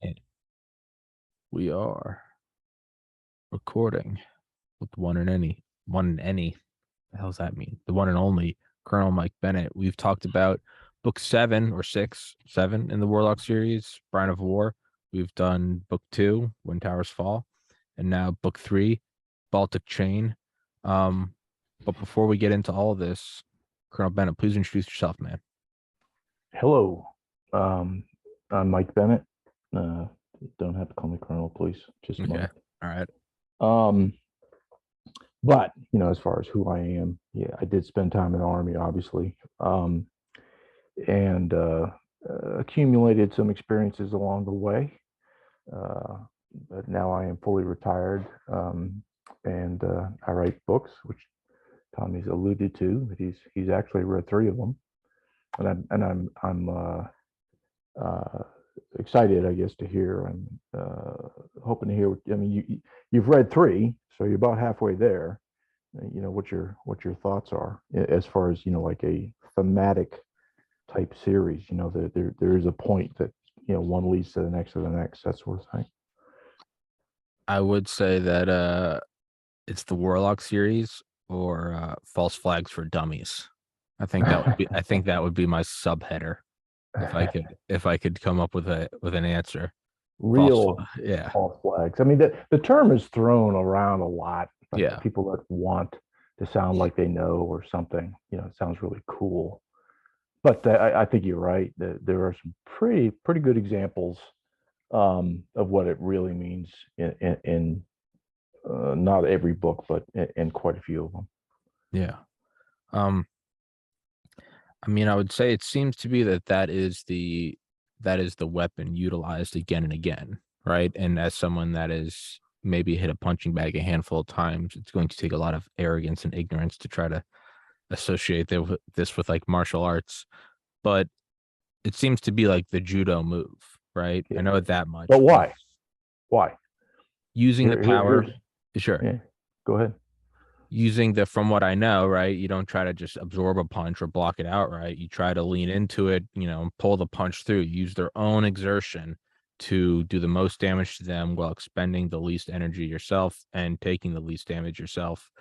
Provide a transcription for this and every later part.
And we are recording with one and any. The hell does that mean? The one and only Colonel Mike Bennett. We've talked about book 7 in the Warlock series, Brine of War. We've done book 2, When Towers Fall, and now book 3, Baltic Chain. But before we get into all of this, Colonel Bennett, please introduce yourself, man. Hello, I'm Mike Bennett. Don't have to call me Colonel, please. Just Okay. Mike. All right. But as far as who I am, yeah, I did spend time in the Army, obviously, and accumulated some experiences along the way. But now I am fully retired, and I write books, which Tommy's alluded to. That he's actually read 3 of them, and I'm excited, I guess, to hear. I'm hoping to hear. I mean, you've read 3, so you're about halfway there. What your thoughts are as far as like a thematic type series. There is a point that one leads to the next, that sort of thing. I would say that it's the Warlock series or False Flags for Dummies. I think that would be my subheader if I could come up with an answer. Real Yeah. false flags. I mean, the term is thrown around a lot by Yeah. people that want to sound like they know or something. It sounds really cool. But I think you're right. There are some pretty good examples of what it really means in not every book, but in quite a few of them. Yeah. I mean, I would say it seems to be that is the weapon utilized again and again, right? And as someone that is maybe hit a punching bag a handful of times, it's going to take a lot of arrogance and ignorance to try to associate this with like martial arts. But it seems to be like the judo move, right? Yeah. I know it that much. But why? Why? Using the power, sure. Yeah. Go ahead. Using from what I know, right? You don't try to just absorb a punch or block it out, right? You try to lean into it, pull the punch through, use their own exertion to do the most damage to them while expending the least energy yourself and taking the least damage yourself.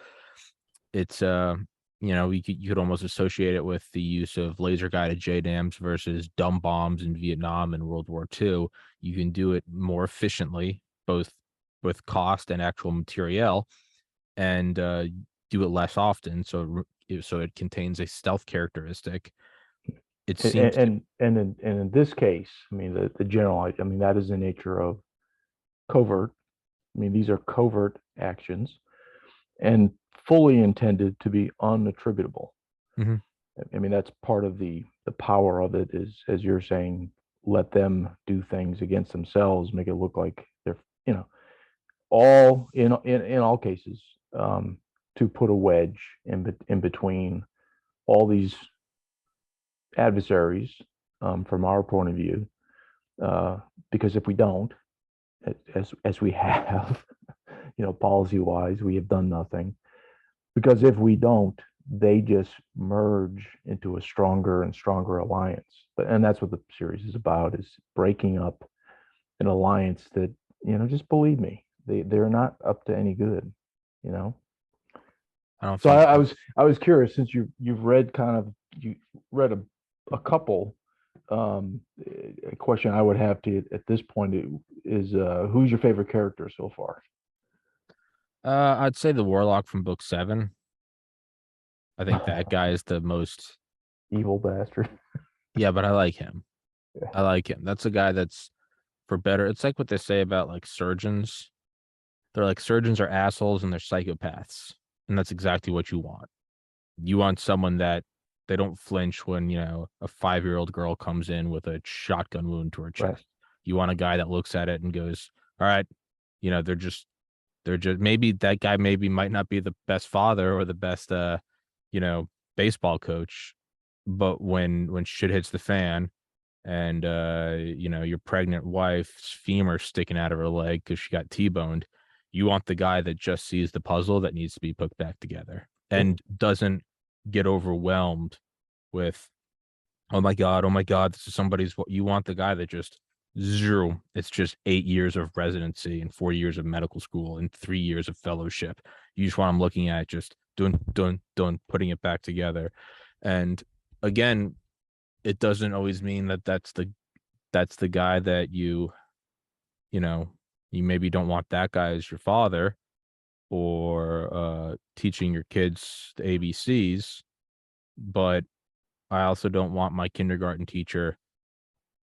It's you could almost associate it with the use of laser guided JDAMs versus dumb bombs in Vietnam and World War II. You can do it more efficiently, both with cost and actual material, and do it less often, so it contains a stealth characteristic. It seems and in this case, I mean, the general, I mean, that is the nature of covert. I mean, these are covert actions and fully intended to be unattributable. Mm-hmm. I mean, that's part of the power of it is, as you're saying, let them do things against themselves, make it look like they're, all in all cases, to put a wedge in between all these adversaries, from our point of view, because if we don't, as we have, policy wise, we have done nothing. Because if we don't, they just merge into a stronger and stronger alliance. And that's what the series is about: is breaking up an alliance that, just believe me, they're not up to any good. I don't So think I was curious, since you read a couple. A question I would have to at this point is, who's your favorite character so far? I'd say the Warlock from book 7. I think that guy is the most Evil bastard. yeah, but I like him. Yeah. I like him. That's a guy that's for better. It's like what they say about like surgeons. They're like, surgeons are assholes and they're psychopaths. And that's exactly what you want. You want someone that they don't flinch when, a 5-year-old girl comes in with a shotgun wound to her chest. Right. You want a guy that looks at it and goes, all right, they're just maybe that guy might not be the best father or the best baseball coach, but when shit hits the fan and your pregnant wife's femur sticking out of her leg because she got T-boned, you want the guy that just sees the puzzle that needs to be put back together and doesn't get overwhelmed with, oh my god, this is somebody's. What you want, the guy that just Zero. It's just 8 years of residency and 4 years of medical school and 3 years of fellowship. You just want them looking at just doing, putting it back together. And again, it doesn't always mean that that's the guy that you know, you maybe don't want that guy as your father, or teaching your kids the ABCs, but I also don't want my kindergarten teacher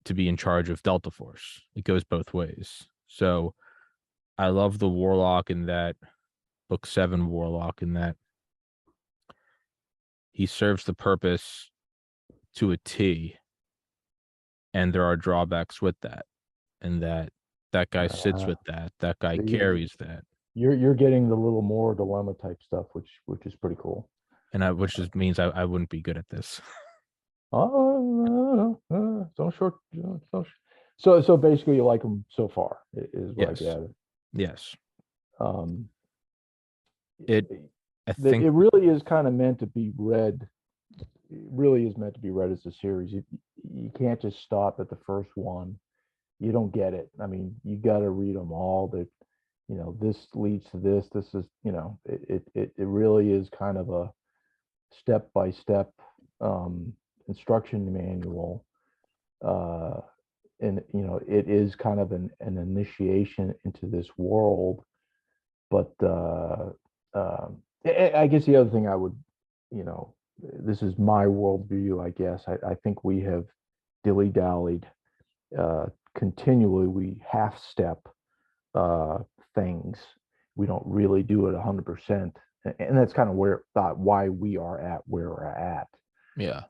to be in charge of Delta Force. It goes both ways. So I love the Warlock in that book 7 Warlock in that he serves the purpose to a T, and there are drawbacks with that, and that guy sits Uh, with that. That guy see, carries that. you're getting the little more dilemma type stuff, which is pretty cool. And which just means I wouldn't be good at this. Oh, so short. So basically, you like them so far, is what I Yes. gather. Yes. Um, It I it think really is kind of meant to be read. It really is meant to be read as a series. You can't just stop at the first one. You don't get it. I mean, you got to read them all. That this leads to this. This is it really is kind of a step by step instruction manual. Uh, and it is kind of an initiation into this world. But I guess the other thing I would, this is my worldview, I guess. I think we have dilly dallied continually. We half step uh, things. We don't really do it 100%, and that's kind of why we are at where we're at. yeah.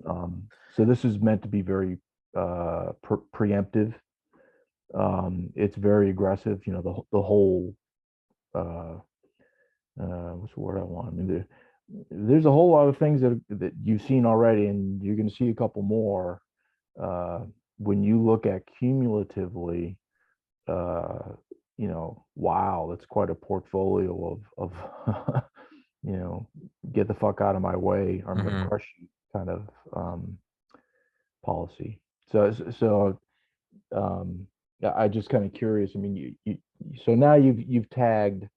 So this is meant to be very preemptive. It's very aggressive. The whole uh, what's the word I want? I mean, there's a whole lot of things that you've seen already, and you're going to see a couple more uh, when you look at cumulatively. Uh, wow, that's quite a portfolio of get the fuck out of my way, or I'm going to Hmm. crush you kind of policy. So yeah, I just kind of curious. I mean, so now you've tagged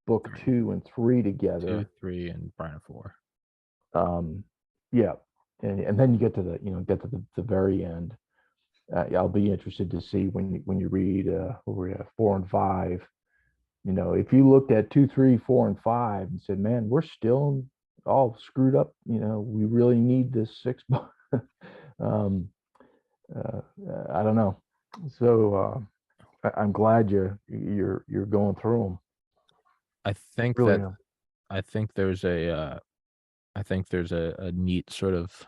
book 2 and 3 2, together. 3, and Brian 4. Um, yeah, and then you get to get to the very end. Yeah, I'll be interested to see when you read what were we at, 4 and 5. If you looked at 2, 3, 4, and 5 and said, "Man, we're still all screwed up," we really need this 6 book. um, I don't know. So I'm glad you're going through them. I think Really that am. I think there's a neat sort of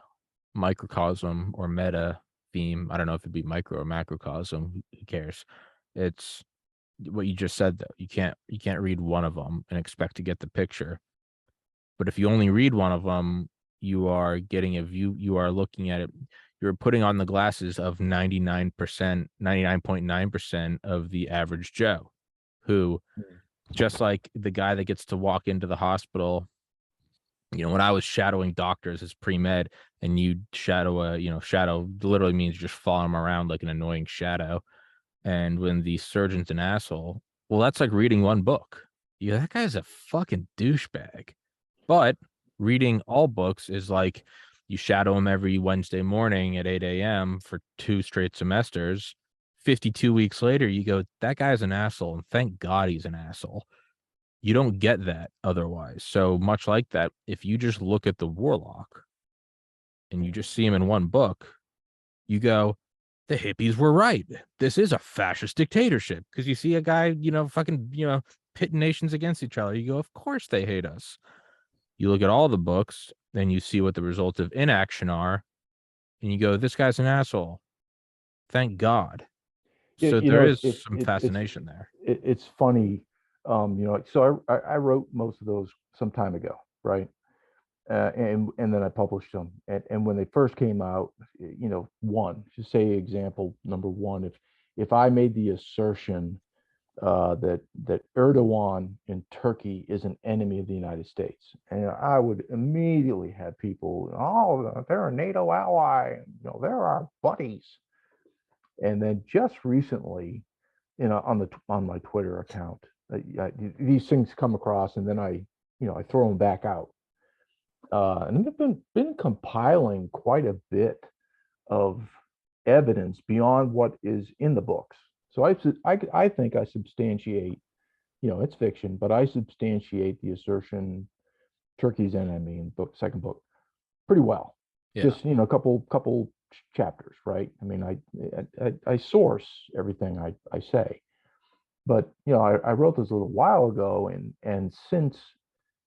microcosm or meta theme. I don't know if it'd be micro or macrocosm. Who cares? It's what you just said though. You can't read one of them and expect to get the picture. But if you only read one of them, you are getting a view. You are looking at it. You're putting on the glasses of 99%, 99.9% of the average Joe, who, just like the guy that gets to walk into the hospital, when I was shadowing doctors as pre-med, and you shadow shadow literally means just follow them around like an annoying shadow. And when the surgeon's an asshole, well, that's like reading one book. Yeah, that guy's a fucking douchebag. But reading all books is like you shadow him every Wednesday morning at 8 a.m. for 2 straight semesters. 52 weeks later, you go, that guy's an asshole. And thank God he's an asshole. You don't get that otherwise. So much like that, if you just look at the Warlock and you just see him in one book, you go, the hippies were right. This is a fascist dictatorship. Because you see a guy, fucking, pitting nations against each other. You go, of course they hate us. You look at all the books, then you see what the results of inaction are, and you go, this guy's an asshole. Thank God. So there is some fascination there. It's funny. So I wrote most of those some time ago, right? And then I published them. And when they first came out, just say example number one, if I made the assertion that Erdogan in Turkey is an enemy of the United States, and I would immediately have people, oh, they're a NATO ally, they're our buddies. And then just recently, on my Twitter account, these things come across, and then I throw them back out. And I've been compiling quite a bit of evidence beyond what is in the books. So I think I substantiate, it's fiction, but I substantiate the assertion Turkey's enemy in second book pretty well. Yeah. Just, a couple chapters, right? I mean, I source everything I say. But, I wrote this a little while ago, and since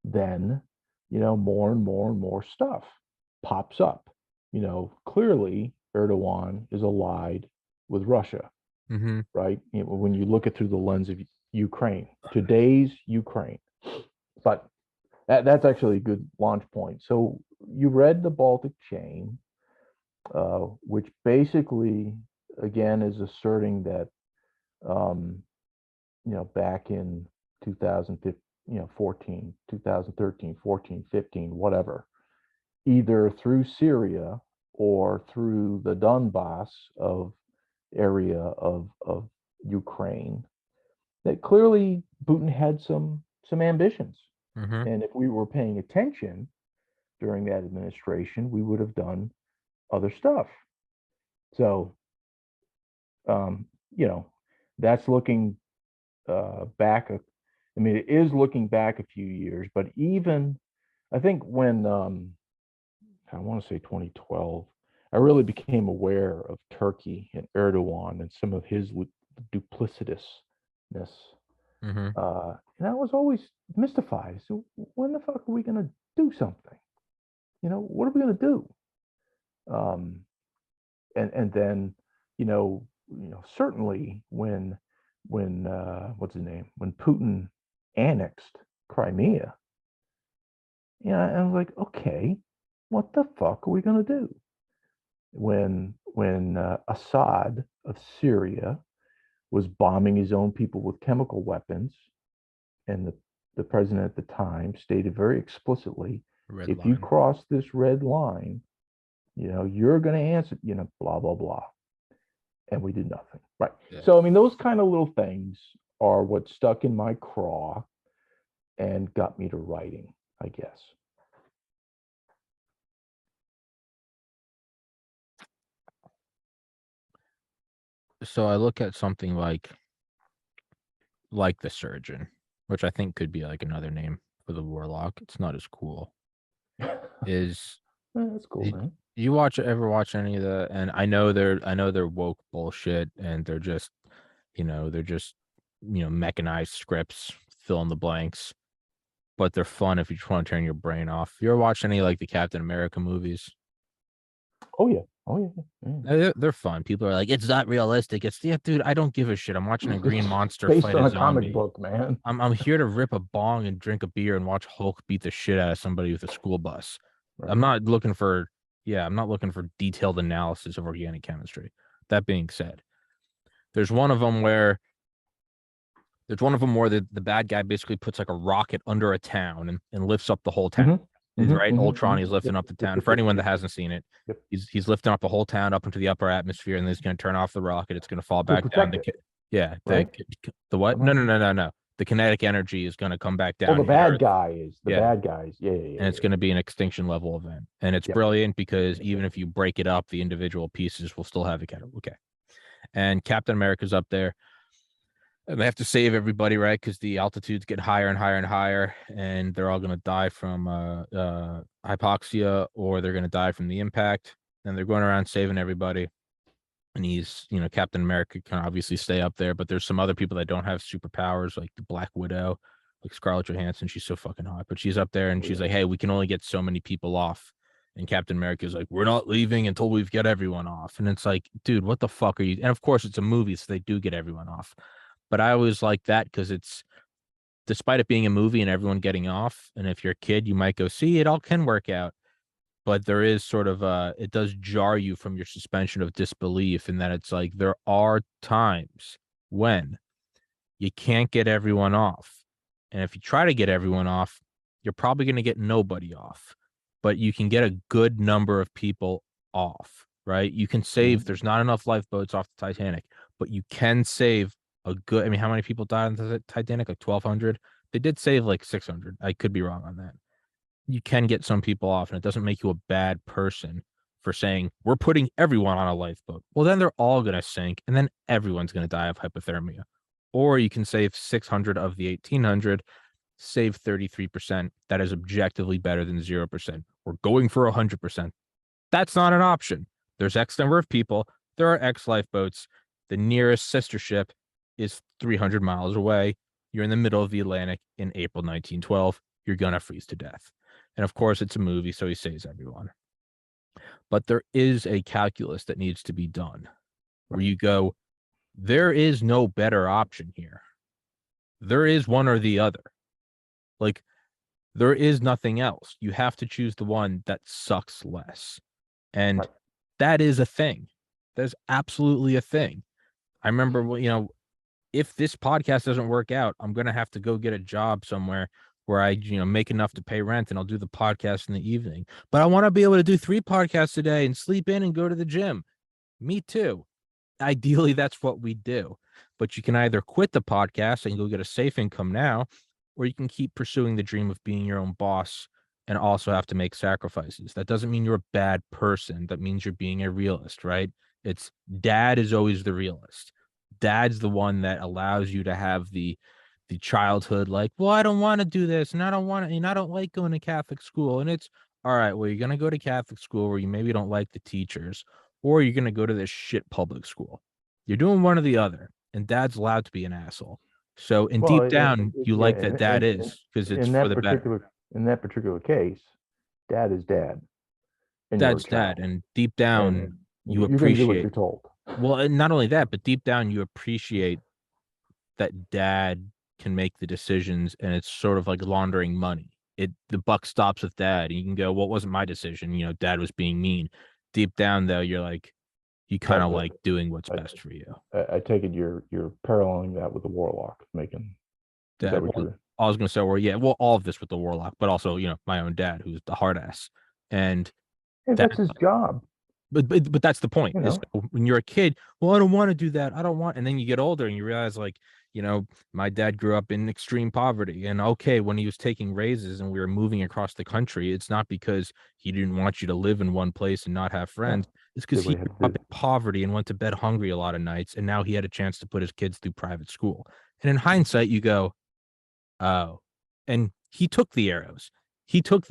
then, more and more and more stuff pops up. Clearly Erdogan is allied with Russia, Mm-hmm. right? When you look at through the lens of Ukraine, today's Ukraine. But that's actually a good launch point. So you read the Baltic chain, which basically, again, is asserting that, back in 2015, 14, 2013, 14, 15, whatever, either through Syria or through the Donbass area of Ukraine, that clearly Putin had some ambitions. Mm-hmm. And if we were paying attention during that administration, we would have done other stuff. So, um, that's looking back. I mean, it is looking back a few years, but even I think when I want to say 2012, I really became aware of Turkey and Erdogan and some of his duplicitousness. Mm-hmm. And I was always mystified. So when the fuck are we going to do something? What are we going to do? And then, certainly when what's his name? When Putin annexed Crimea, I was like, okay, what the fuck are we going to do? When Assad of Syria was bombing his own people with chemical weapons, and the president at the time stated very explicitly, if you cross this red line, you're going to answer, blah, blah, blah. And we did nothing. Right. Yeah. So, I mean, those kind of little things are what stuck in my craw and got me to writing, I guess. So I look at something like the surgeon, which I think could be like another name for the warlock. It's not as cool. That's cool, man. You ever watch any of the? And I know they're woke bullshit, and they're just, mechanized scripts, fill in the blanks, but they're fun if you just want to turn your brain off. You ever watch any like the Captain America movies? Oh yeah. They're fun. People are like, it's not realistic. It's dude. I don't give a shit. I'm watching a green monster based fight on a a zombie. comic book, man. I'm here to rip a bong and drink a beer and watch Hulk beat the shit out of somebody with a school bus. Right. I'm not looking for detailed analysis of organic chemistry. That being said, there's one of them where the bad guy basically puts like a rocket under a town and lifts up the whole town. Mm-hmm. Right? Mm-hmm. Ultron, he's lifting up the town. For anyone that hasn't seen it, he's lifting up the whole town up into the upper atmosphere, and then he's going to turn off the rocket. It's going to fall back down. Right? The what? No. The kinetic energy is going to come back down. The bad guys. Bad guys. Yeah. And it's going to be an extinction level event. And it's brilliant because even if you break it up, the individual pieces will still have a kind of okay. And Captain America's up there. And they have to save everybody, right? Because the altitudes get higher and higher and higher, and they're all going to die from hypoxia, or they're going to die from the impact. And they're going around saving everybody. And he's, Captain America can obviously stay up there, but there's some other people that don't have superpowers, like the Black Widow, like Scarlett Johansson. She's so fucking hot, but she's up there and she's like, hey, we can only get so many people off. And Captain America's like, we're not leaving until we've got everyone off. And it's like, dude, what the fuck are you? And of course, it's a movie, so they do get everyone off. But I always like that because it's, despite it being a movie and everyone getting off, and if you're a kid, you might go, see, it all can work out. But there is sort of it does jar you from your suspension of disbelief in that it's like there are times when you can't get everyone off. And if you try to get everyone off, you're probably going to get nobody off. But you can get a good number of people off, right? You can save, there's not enough lifeboats off the Titanic, but you can save a good, I mean, how many people died on the Titanic? Like 1,200? They did save like 600. I could be wrong on that. You can get some people off, and it doesn't make you a bad person for saying, we're putting everyone on a lifeboat. Well, then they're all going to sink, and then everyone's going to die of hypothermia. Or you can save 600 of the 1,800, save 33%. That is objectively better than 0%. We're going for 100%. That's not an option. There's X number of people. There are X lifeboats. The nearest sister ship is 300 miles away. You're in the middle of the Atlantic in April 1912. You're going to freeze to death. And of course, it's a movie, so he saves everyone. But there is a calculus that needs to be done where you go, there is no better option here. There is one or the other. Like, there is nothing else. You have to choose the one that sucks less. And that is a thing. That's absolutely a thing. I remember, if this podcast doesn't work out, I'm going to have to go get a job somewhere where I, make enough to pay rent, and I'll do the podcast in the evening. But I want to be able to do 3 podcasts a day and sleep in and go to the gym. Me too. Ideally, that's what we do. But you can either quit the podcast and go get a safe income now, or you can keep pursuing the dream of being your own boss and also have to make sacrifices. That doesn't mean you're a bad person. That means you're being a realist, right? It's dad is always the realist. Dad's the one that allows you to have the childhood, like, well, I don't want to do this, and I don't want to, and I don't like going to Catholic school. And it's all right, well, you're gonna go to Catholic school where you maybe don't like the teachers, or you're gonna go to this shit public school. You're doing one or the other, and dad's allowed to be an asshole. So deep down, you like that dad is, because it's for the better. In that particular case, dad is dad, and you're a Dad's dad, child, and deep down and you you're going to do what appreciate, you're told. well, and not only that, but deep down you appreciate that dad can make the decisions, and it's sort of like laundering money. The buck stops with dad, and you can go, well, it wasn't my decision, dad was being mean. Deep down though, you're like, you kind of like doing what's best for you. I take it you're paralleling that with the warlock, making Dad, I was gonna say, well, all of this with the warlock, but also, my own dad, who's the hard ass. And that's his job. But that's the point, is when you're a kid, well, I don't want to do that. I don't want, and then you get older and you realize, like, my dad grew up in extreme poverty, and okay, when he was taking raises and we were moving across the country, it's not because he didn't want you to live in one place and not have friends. It's because he grew up in poverty and went to bed hungry a lot of nights, and now he had a chance to put his kids through private school. And in hindsight, you go, oh, and he took the arrows. He took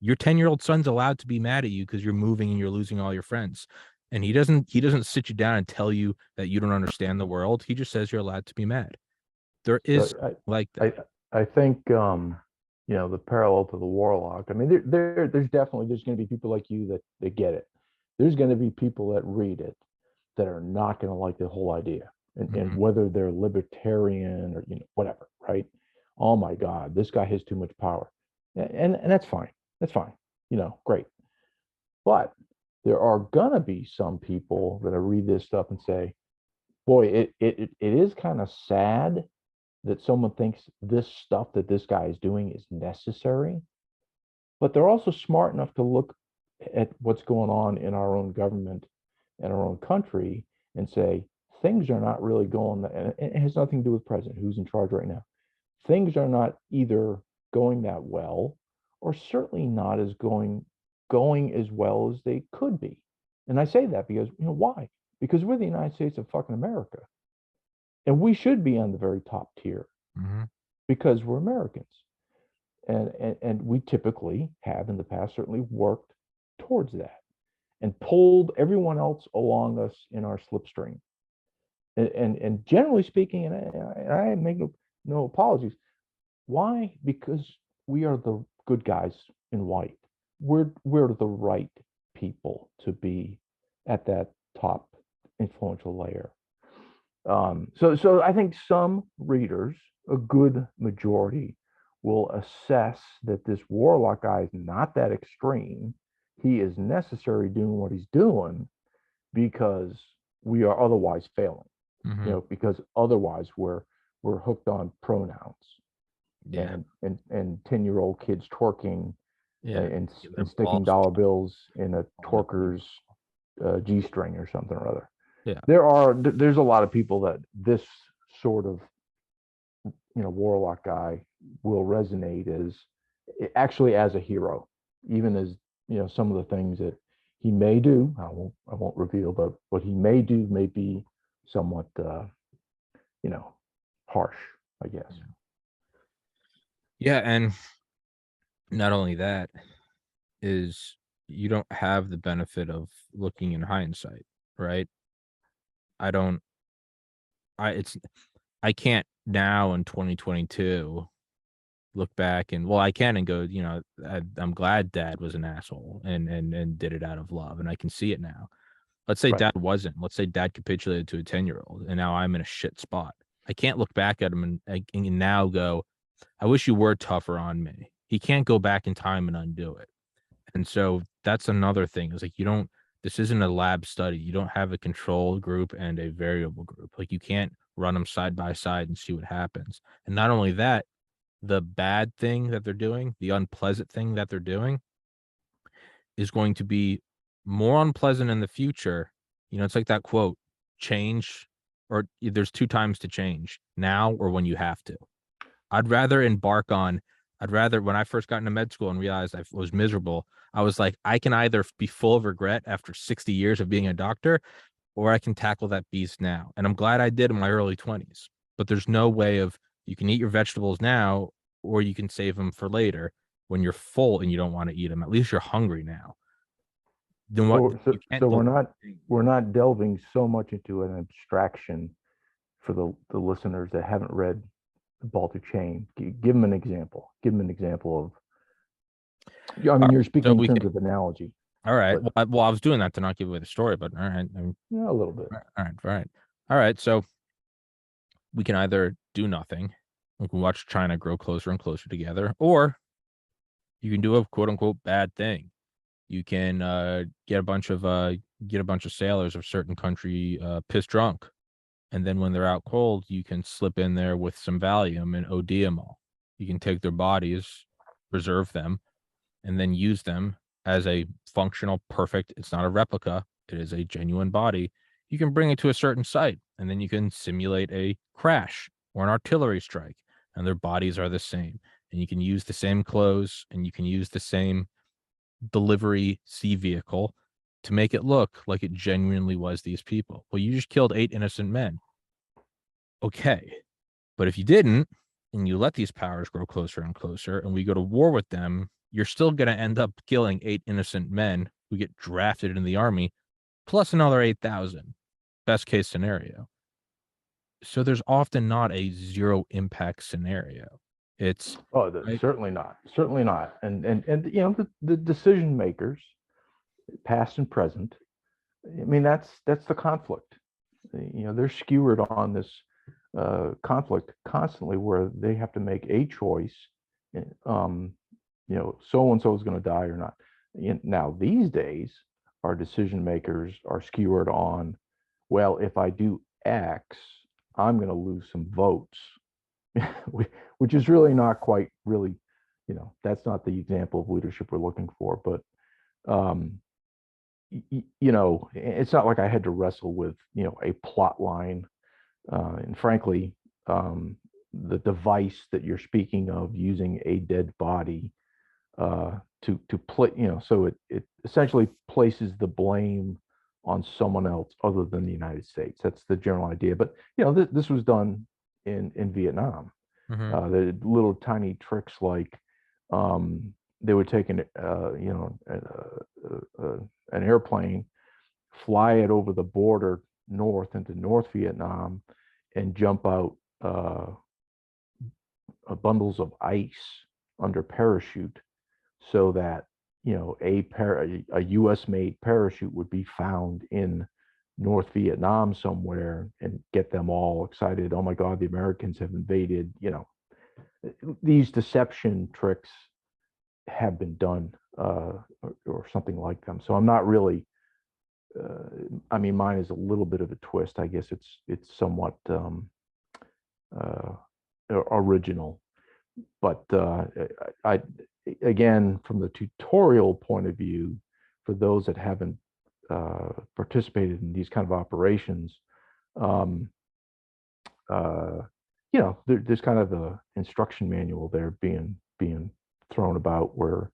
your 10-year-old son's allowed to be mad at you because you're moving and you're losing all your friends. And he doesn't sit you down and tell you that you don't understand the world. He just says you're allowed to be mad. There is like that. I think the parallel to the warlock. I mean, there's definitely, there's going to be people like you that get it. There's going to be people that read it that are not going to like the whole idea, and whether they're libertarian or whatever, right? Oh my God, this guy has too much power, and that's fine. That's fine. Great. But there are gonna be some people that read this stuff and say, boy, it is kind of sad that someone thinks this stuff that this guy is doing is necessary. But they're also smart enough to look at what's going on in our own government and our own country and say, things are not really going, and it has nothing to do with president who's in charge right now. Things are not either going that well, or certainly not as going as well as they could be. And I say that because, why? Because we're the United States of fucking America. And we should be on the very top tier because we're Americans. And we typically have in the past certainly worked towards that and pulled everyone else along us in our slipstream. And generally speaking, and I make no apologies. Why? Because we are the good guys in white. We're the right people to be at that top influential layer. So I think some readers, a good majority, will assess that this warlock guy is not that extreme. He is necessary doing what he's doing because we are otherwise failing. Because otherwise we're hooked on pronouns. And 10-year-old kids twerking and sticking dollar bills in a twerker's G-string or something or other. Yeah. There's a lot of people that this sort of warlock guy will resonate as actually as a hero, even as some of the things that he may do. I won't reveal, but what he may do may be somewhat harsh, I guess. Yeah, and not only that is you don't have the benefit of looking in hindsight, right? I don't I can't now in 2022 look back and I can and go, I'm glad dad was an asshole and did it out of love, and I can see it now. Let's say Right. dad wasn't. Let's say dad capitulated to a 10-year-old and now I'm in a shit spot. I can't look back at him and now go, I wish you were tougher on me. He can't go back in time and undo it. And so that's another thing. Is like this isn't a lab study. You don't have a control group and a variable group. Like you can't run them side by side and see what happens. And not only that, the bad thing that they're doing, the unpleasant thing that they're doing is going to be more unpleasant in the future. It's like that quote, change, or there's 2 times to change, now or when you have to. I'd rather when I first got into med school and realized I was miserable, I was like, I can either be full of regret after 60 years of being a doctor, or I can tackle that beast now. And I'm glad I did in my early 20s. But there's no way of you can eat your vegetables now, or you can save them for later when you're full and you don't want to eat them. At least you're hungry now. Then what So, you can't so do. we're not delving so much into an abstraction for the listeners that haven't read the Baltic chain. Give them an example. Give them an example of. I mean, you're speaking So in we terms can, of analogy, all right. but I was doing that to not give away the story, but all right. a little bit. All right. So we can either do nothing, we can watch China grow closer and closer together, or you can do a quote unquote bad thing. You can get a bunch of sailors of a certain country pissed drunk, and then when they're out cold, you can slip in there with some Valium and OD them all. You can take their bodies, preserve them, and then use them as a functional, perfect. It's not a replica. It is a genuine body. You can bring it to a certain site, and then you can simulate a crash or an artillery strike, and their bodies are the same. And you can use the same clothes, and you can use the same delivery sea vehicle to make it look like it genuinely was these people. Well, you just killed 8 innocent men. Okay. But if you didn't, and you let these powers grow closer and closer, and we go to war with them, you're still going to end up killing 8 innocent men who get drafted in the army, plus another 8,000. Best case scenario. So there's often not a zero impact scenario. It's right? Certainly not. And the decision makers, past and present. I mean, that's the conflict. They're skewered on this conflict constantly, where they have to make a choice. So and so is going to die or not. Now these days, our decision makers are skewered on, well, if I do X, I'm going to lose some votes, which is really not quite really, that's not the example of leadership we're looking for. But it's not like I had to wrestle with a plot line, and frankly, the device that you're speaking of, using a dead body to play, so it essentially places the blame on someone else other than the United States. That's the general idea. But this was done in Vietnam. The little tiny tricks like, they would take an airplane, fly it over the border north into North Vietnam, and jump out bundles of ice under parachute, so that a U.S. made parachute would be found in North Vietnam somewhere, and get them all excited. Oh my God, the Americans have invaded. These deception tricks have been done, or something like them. So I'm not really. I mean, mine is a little bit of a twist. I guess it's somewhat original, but I again, from the tutorial point of view, for those that haven't participated in these kind of operations, um, there's kind of the instruction manual there being thrown about where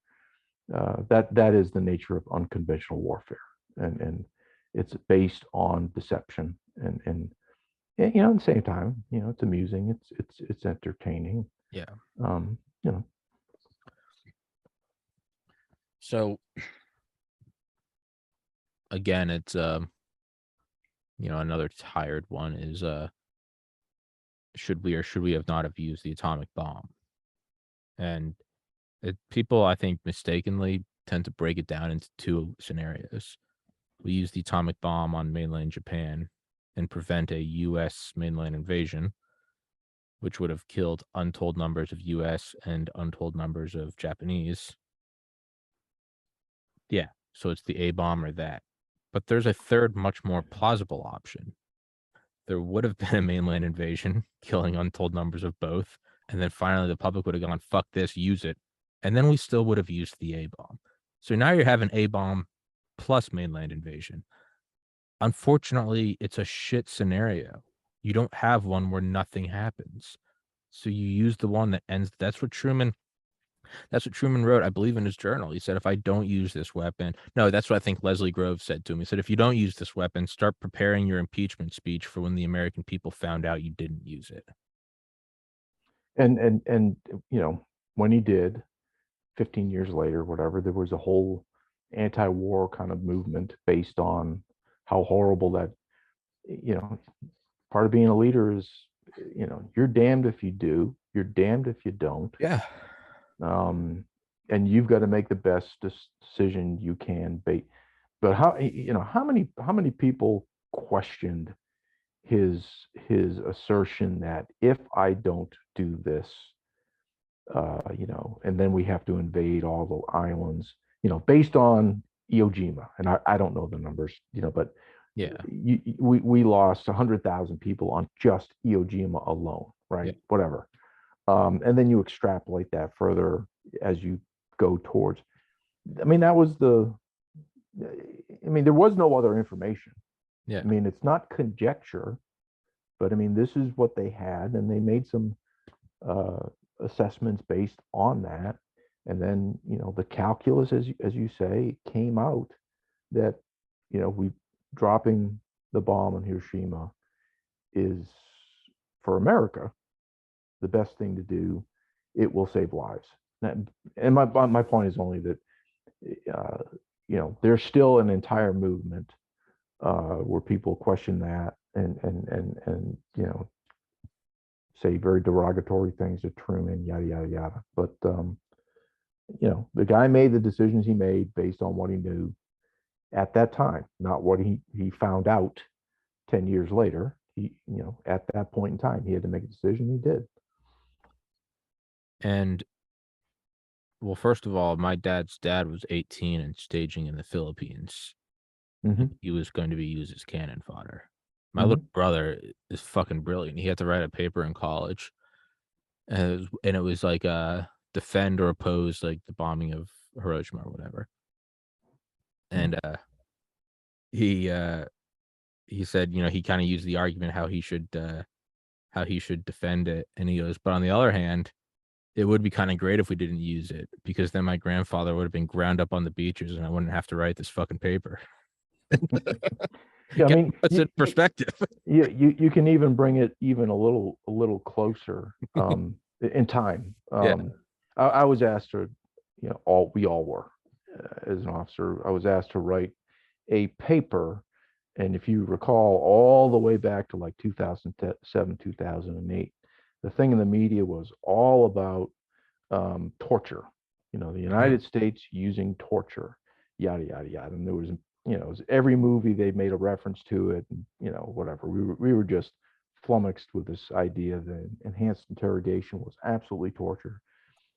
that is the nature of unconventional warfare, and it's based on deception, and at the same time, it's amusing, it's entertaining. Yeah. Um, you know, So again, it's another tired one is should we or should we have not have used the atomic bomb? And people, I think, mistakenly tend to break it down into two scenarios. We use the atomic bomb on mainland Japan and prevent a U.S. mainland invasion, which would have killed untold numbers of U.S. and untold numbers of Japanese. Yeah, so it's the A bomb or that. But there's a third, much more plausible option. There would have been a mainland invasion, killing untold numbers of both, and then finally the public would have gone, "Fuck this, use it," and then we still would have used the A bomb. So now you're having A bomb plus mainland invasion. Unfortunately, it's a shit scenario. You don't have one where nothing happens. So you use the one that ends. That's what Truman wrote, I believe, in his journal. He said, if I don't use this weapon, no, that's what I think Leslie Groves said to him. He said, if you don't use this weapon, start preparing your impeachment speech for when the American people found out you didn't use it. and when he did, 15 years later, whatever, there was a whole anti-war kind of movement based on how horrible that, part of being a leader is, you're damned if you do, you're damned if you don't. Yeah. And you've got to make the best decision you can. But how many people questioned his assertion that if I don't do this, and then we have to invade all the islands, based on Iwo Jima, and I don't know the numbers, but Yeah. we lost 100,000 people on just Iwo Jima alone, right? Yeah. Whatever. And then you extrapolate that further as you go towards. I mean, there was no other information. Yeah. I mean, it's not conjecture, but I mean, this is what they had, and they made some assessments based on that. And then, the calculus, as you say, came out that, we dropping the bomb on Hiroshima is, for America, the best thing to do. It will save lives. And my point is only that, there's still an entire movement where people question that and say very derogatory things to Truman, yada yada yada. But the guy made the decisions he made based on what he knew at that time, not what he found out 10 years later. At that point in time, he had to make a decision. He did. And well, first of all, my dad's dad was 18 and staging in the Philippines. Mm-hmm. He was going to be used as cannon fodder. My Mm-hmm. little brother is fucking brilliant. He had to write a paper in college, and it was like defend or oppose like the bombing of Hiroshima or whatever. And he said, he kind of used the argument how he should defend it, and he goes, but on the other hand, it would be kind of great if we didn't use it, because then my grandfather would have been ground up on the beaches and I wouldn't have to write this fucking paper. Yeah, I mean, Puts it in perspective. you can even bring it even a little closer in time. Yeah. I was asked to, we all were, as an officer, I was asked to write a paper, and if you recall, all the way back to like 2007, 2008, the thing in the media was all about torture. The United States using torture, yada yada yada, and there was, it was every movie they made a reference to it, and, whatever. We were just flummoxed with this idea that enhanced interrogation was absolutely torture,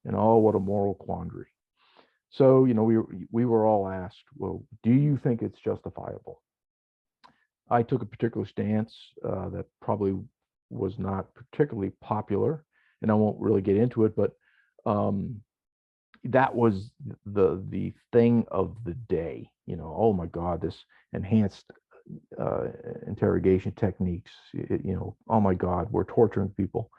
and oh, what a moral quandary. So, we were all asked, well, do you think it's justifiable? I took a particular stance that probably was not particularly popular, and I won't really get into it, but that was the thing of the day. Oh my God, this enhanced interrogation techniques. Oh my God, we're torturing people.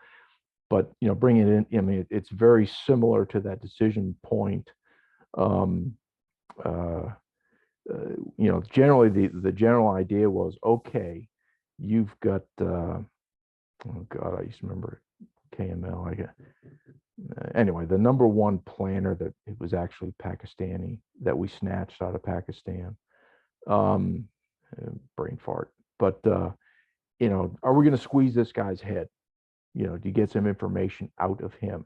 But bring it in. I mean, it's very similar to that decision point. Um, uh, Generally the general idea was, okay, you've got oh God, I used to remember KML. Anyway, the number one planner that it was actually Pakistani that we snatched out of Pakistan. Um, Brain fart. But are we going to squeeze this guy's head? To get some information out of him?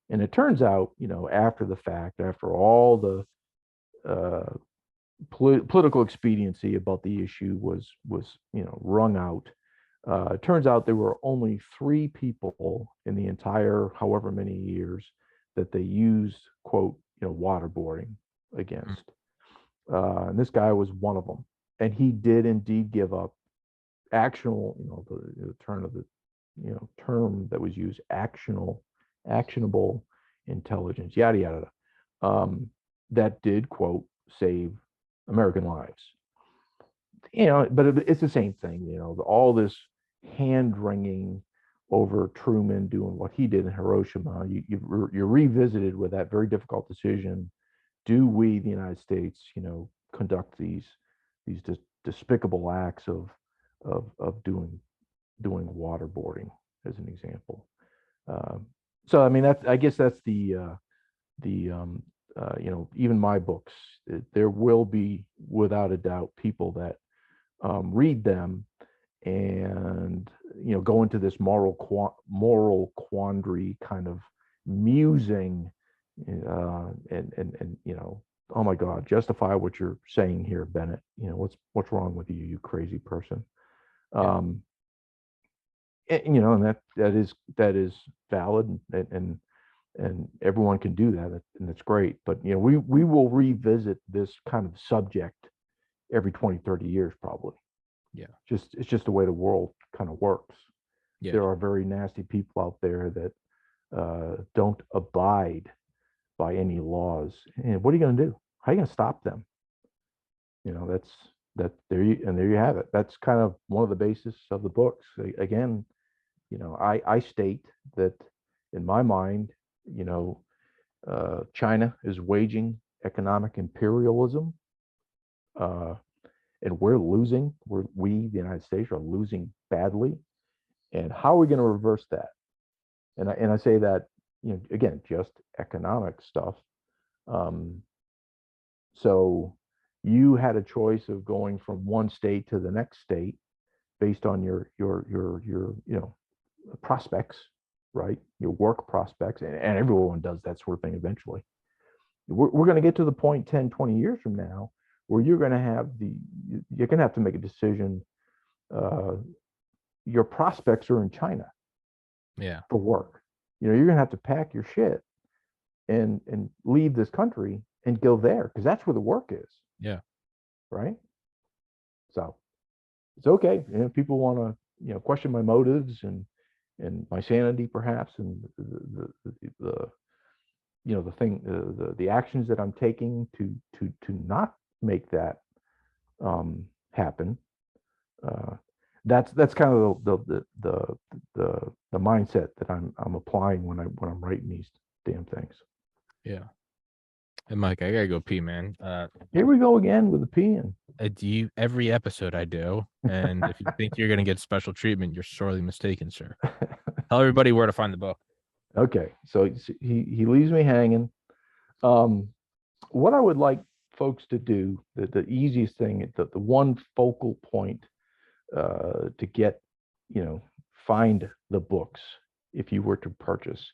And it turns out, after the fact, after all the political expediency about the issue was wrung out. It turns out there were only 3 people in the entire however many years that they used, quote, waterboarding against. And this guy was one of them. And he did indeed give up actionable, the term of the term that was used, actionable intelligence, yada yada. That did, quote, save American lives. But it's the same thing. All this hand wringing over Truman doing what he did in Hiroshima. You're revisited with that very difficult decision. Do we, the United States, conduct these despicable acts of doing waterboarding, as an example? So I mean, I guess that's the even my books. There will be, without a doubt, people that read them and go into this moral quandary kind of musing, and oh my God, justify what you're saying here, Bennett. What's wrong with you, you crazy person? And that is valid, and everyone can do that, and that's great. But we will revisit this kind of subject every 20-30 years probably. It's just the way the world kind of works. There are very nasty people out there that don't abide by any laws, and what are you going to do? How are you going to stop them? There you have it. That's kind of one of the basis of the books. Again, I state that, in my mind, China is waging economic imperialism, and we're losing. We, the United States, are losing badly. And how are we going to reverse that? And I say that, again, just economic stuff. So you had a choice of going from one state to the next state based on your prospects, right? Your work prospects, and everyone does that sort of thing eventually. We're going to get to the point 10, 20 years from now where you're going to have to make a decision. Your prospects are in China, for work. You're going to have to pack your shit and leave this country and go there, because that's where the work is. Right. So it's okay. People want to question my motives and my sanity, perhaps, and the actions that I'm taking to not make that happen. That's kind of the mindset that I'm applying when I'm writing these damn things. And Mike, I gotta go pee, man. Here we go again with the peeing. Every episode I do, and if you think you're gonna get special treatment, you're sorely mistaken, sir. Tell everybody where to find the book. Okay, so he leaves me hanging. What I would like folks to do, the easiest thing, the one focal point to get, find the books if you were to purchase.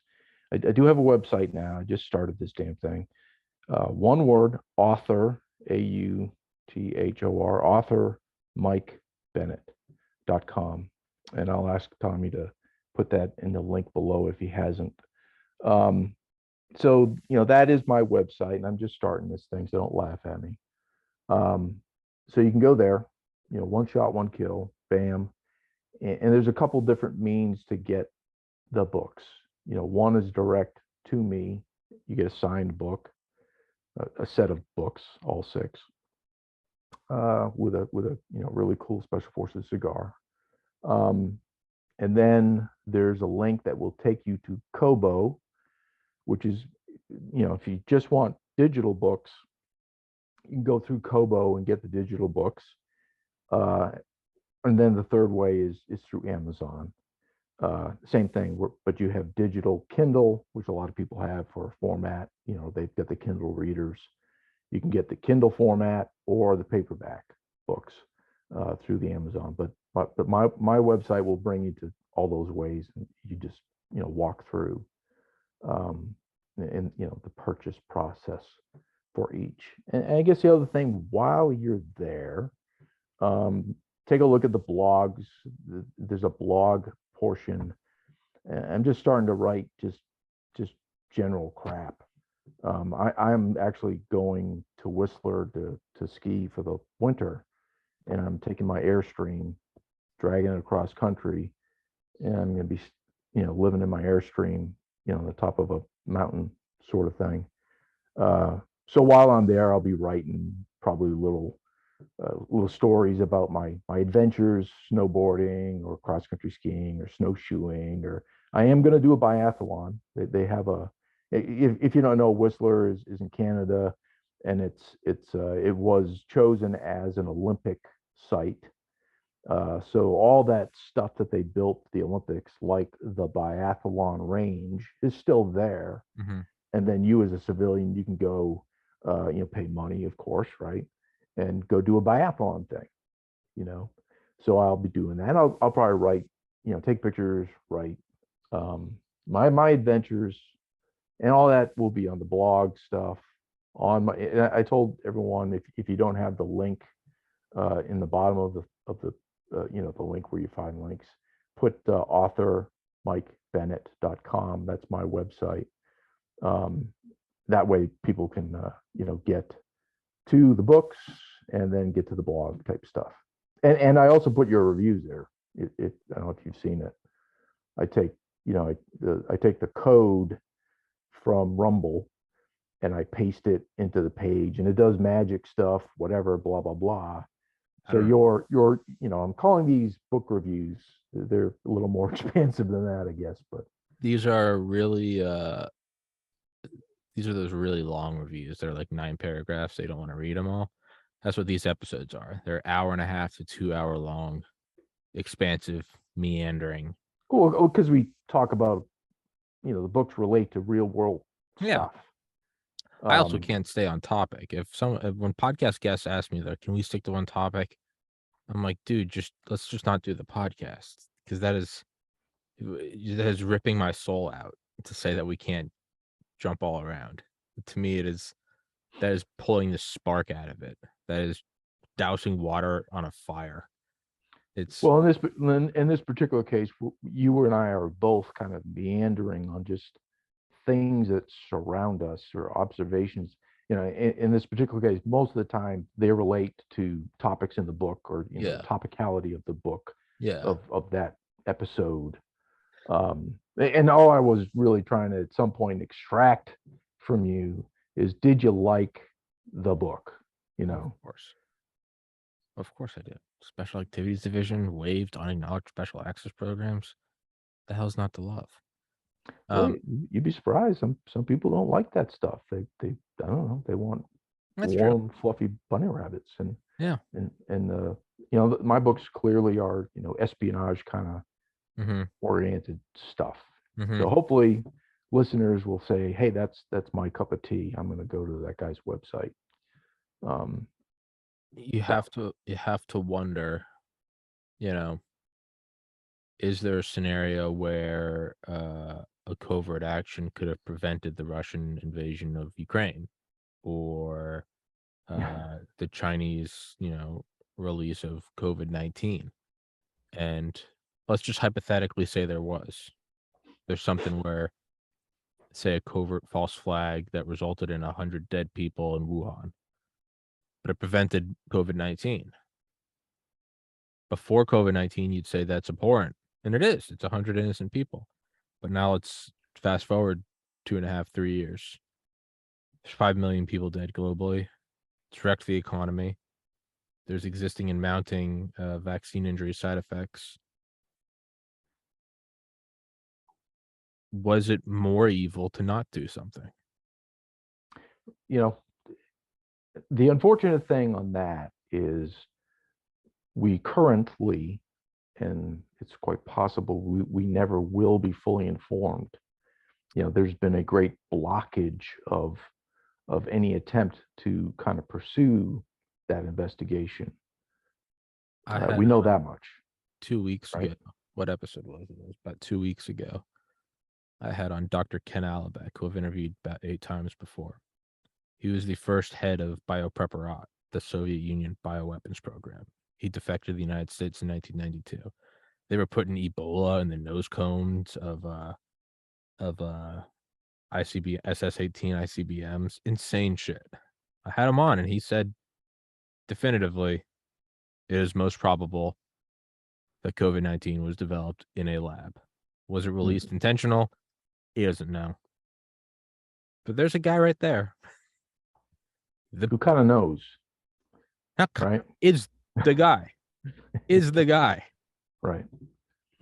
I do have a website now. I just started this damn thing. One word, author, AUTHOR, author Mike Bennett.com. And I'll ask Tommy to put that in the link below if he hasn't. So, that is my website, and I'm just starting this thing, so don't laugh at me. So you can go there, one shot, one kill, bam. And there's a couple different means to get the books. One is direct to me You get a signed book, a set of books, all 6, with a really cool Special Forces cigar. Um, and then there's a link that will take you to Kobo, which is, if you just want digital books, you can go through Kobo and get the digital books. Uh, and then the third way is through Amazon. Same thing, but you have digital Kindle, which a lot of people have for format. They've got the Kindle readers. You can get the Kindle format or the paperback books through the Amazon. But my website will bring you to all those ways, and you just walk through and the purchase process for each. And I guess the other thing, while you're there, take a look at the blogs. There's a blog portion. I'm just starting to write just general crap. I'm actually going to Whistler to ski for the winter, and I'm taking my Airstream, dragging it across country, and I'm going to be living in my Airstream, on the top of a mountain sort of thing. So while I'm there, I'll be writing probably little stories about my adventures snowboarding or cross country skiing or snowshoeing, or I am going to do a biathlon. They have if you don't know, Whistler is in Canada, and it was chosen as an Olympic site. So all that stuff that they built for the Olympics, like the biathlon range, is still there. Mm-hmm. And then you as a civilian, you can go, pay money, of course, right? And go do a biathlon thing. So I'll be doing that. I'll probably write, take pictures, write my adventures, and all that will be on the blog stuff. I told everyone, if you don't have the link in the bottom of the the link where you find links, put author MikeBennett.com. That's my website. That way people can get to the books and then get to the blog type stuff. And I also put your reviews there. I don't know if you've seen it. I take I take the code from Rumble and I paste it into the page, and it does magic stuff, whatever, blah blah blah. So your I'm calling these book reviews. They're a little more expansive than that, I guess. But these are really these are those really long reviews. They're like 9 paragraphs. They don't want to read them all. That's what these episodes are. They're 1.5 to 2 hour long, expansive, meandering. Cool, because we talk about the books relate to real world Yeah. stuff. I also can't stay on topic. When podcast guests ask me that, can we stick to one topic? I'm like, dude, let's just not do the podcast, because that is ripping my soul out to say that we can't jump all around. To me, that is pulling the spark out of it. That is dousing water on a fire. Well, in this particular case, you and I are both kind of meandering on just things that surround us or observations. In this particular case, most of the time they relate to topics in the book, or the topicality of the book, of that episode. And all I was really trying to at some point extract from you is, did you like the book? Of course I did. Special Activities Division, waived unacknowledged special access programs. The hell's not to love? Well, you'd be surprised. Some people don't like that stuff. They I don't know. They want warm, fluffy bunny rabbits, and my books clearly are espionage kind of oriented stuff. So hopefully listeners will say, hey, that's my cup of tea. I'm going to go to that guy's website. You have to wonder, is there a scenario where a covert action could have prevented the Russian invasion of Ukraine, or the Chinese, release of COVID-19? And let's just hypothetically say there's something where, say, a covert false flag that resulted in 100 dead people in Wuhan, but it prevented COVID-19. Before COVID-19, you'd say that's abhorrent, and it is. It's 100 innocent people. But now let's fast forward 2.5, 3 years. There's 5 million people dead globally. It's wrecked the economy. There's existing and mounting vaccine injury side effects. Was it more evil to not do something? You know, the unfortunate thing on that is we currently, and it's quite possible we never will be fully informed. There's been a great blockage of any attempt to kind of pursue that investigation. We know that much. 2 weeks right? ago. What episode was it? It was about 2 weeks ago. I had on Dr. Ken Alabek, who I've interviewed about 8 times before. He was the first head of Biopreparat, the Soviet Union bioweapons program. He defected to the United States in 1992. They were putting Ebola in the nose cones of ICB SS-18 ICBMs. Insane shit. I had him on, and he said definitively it is most probable that COVID-19 was developed in a lab. Was it released intentional? He doesn't know. But there's a guy right there. Who kind of knows, right? Is the guy. Is the guy. Right.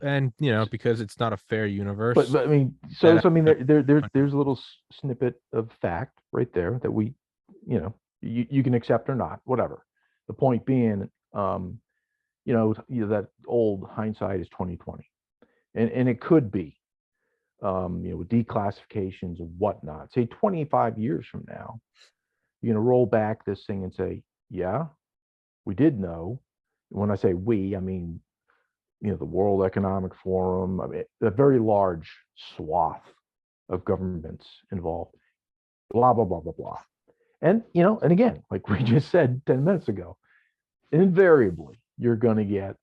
And, because it's not a fair universe. But I mean, there's a little snippet of fact right there that we, you can accept or not, whatever. The point being, that old hindsight is 2020, and it could be, with declassifications and whatnot. Say 25 years from now, you're going to roll back this thing and say, yeah, we did know. When I say we, I mean, the World Economic Forum, I mean, a very large swath of governments involved, blah, blah, blah, blah, blah. And, and again, like we just said 10 minutes ago, invariably, you're going to get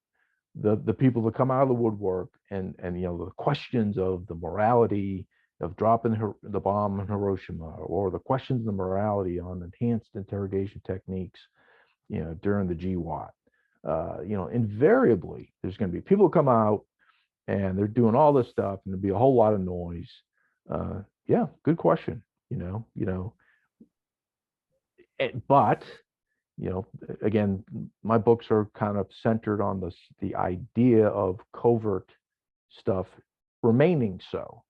the people that come out of the woodwork and the questions of the morality of dropping the bomb in Hiroshima, or the questions of the morality on enhanced interrogation techniques, during the GWAT. Invariably, there's going to be people who come out and they're doing all this stuff, and there'll be a whole lot of noise. Yeah, good question. But again, my books are kind of centered on the idea of covert stuff remaining so.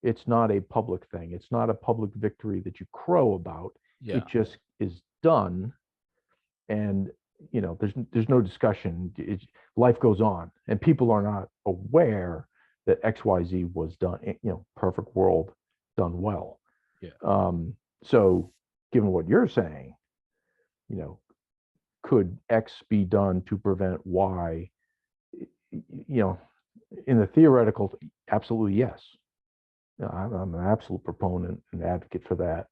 It's not a public thing. It's not a public victory that you crow about. Yeah. It just is done, and there's no discussion. Life goes on, and people are not aware that XYZ was done. Perfect world done well. Yeah. So, given what you're saying, could X be done to prevent Y? In the theoretical, absolutely yes. I'm an absolute proponent and advocate for that.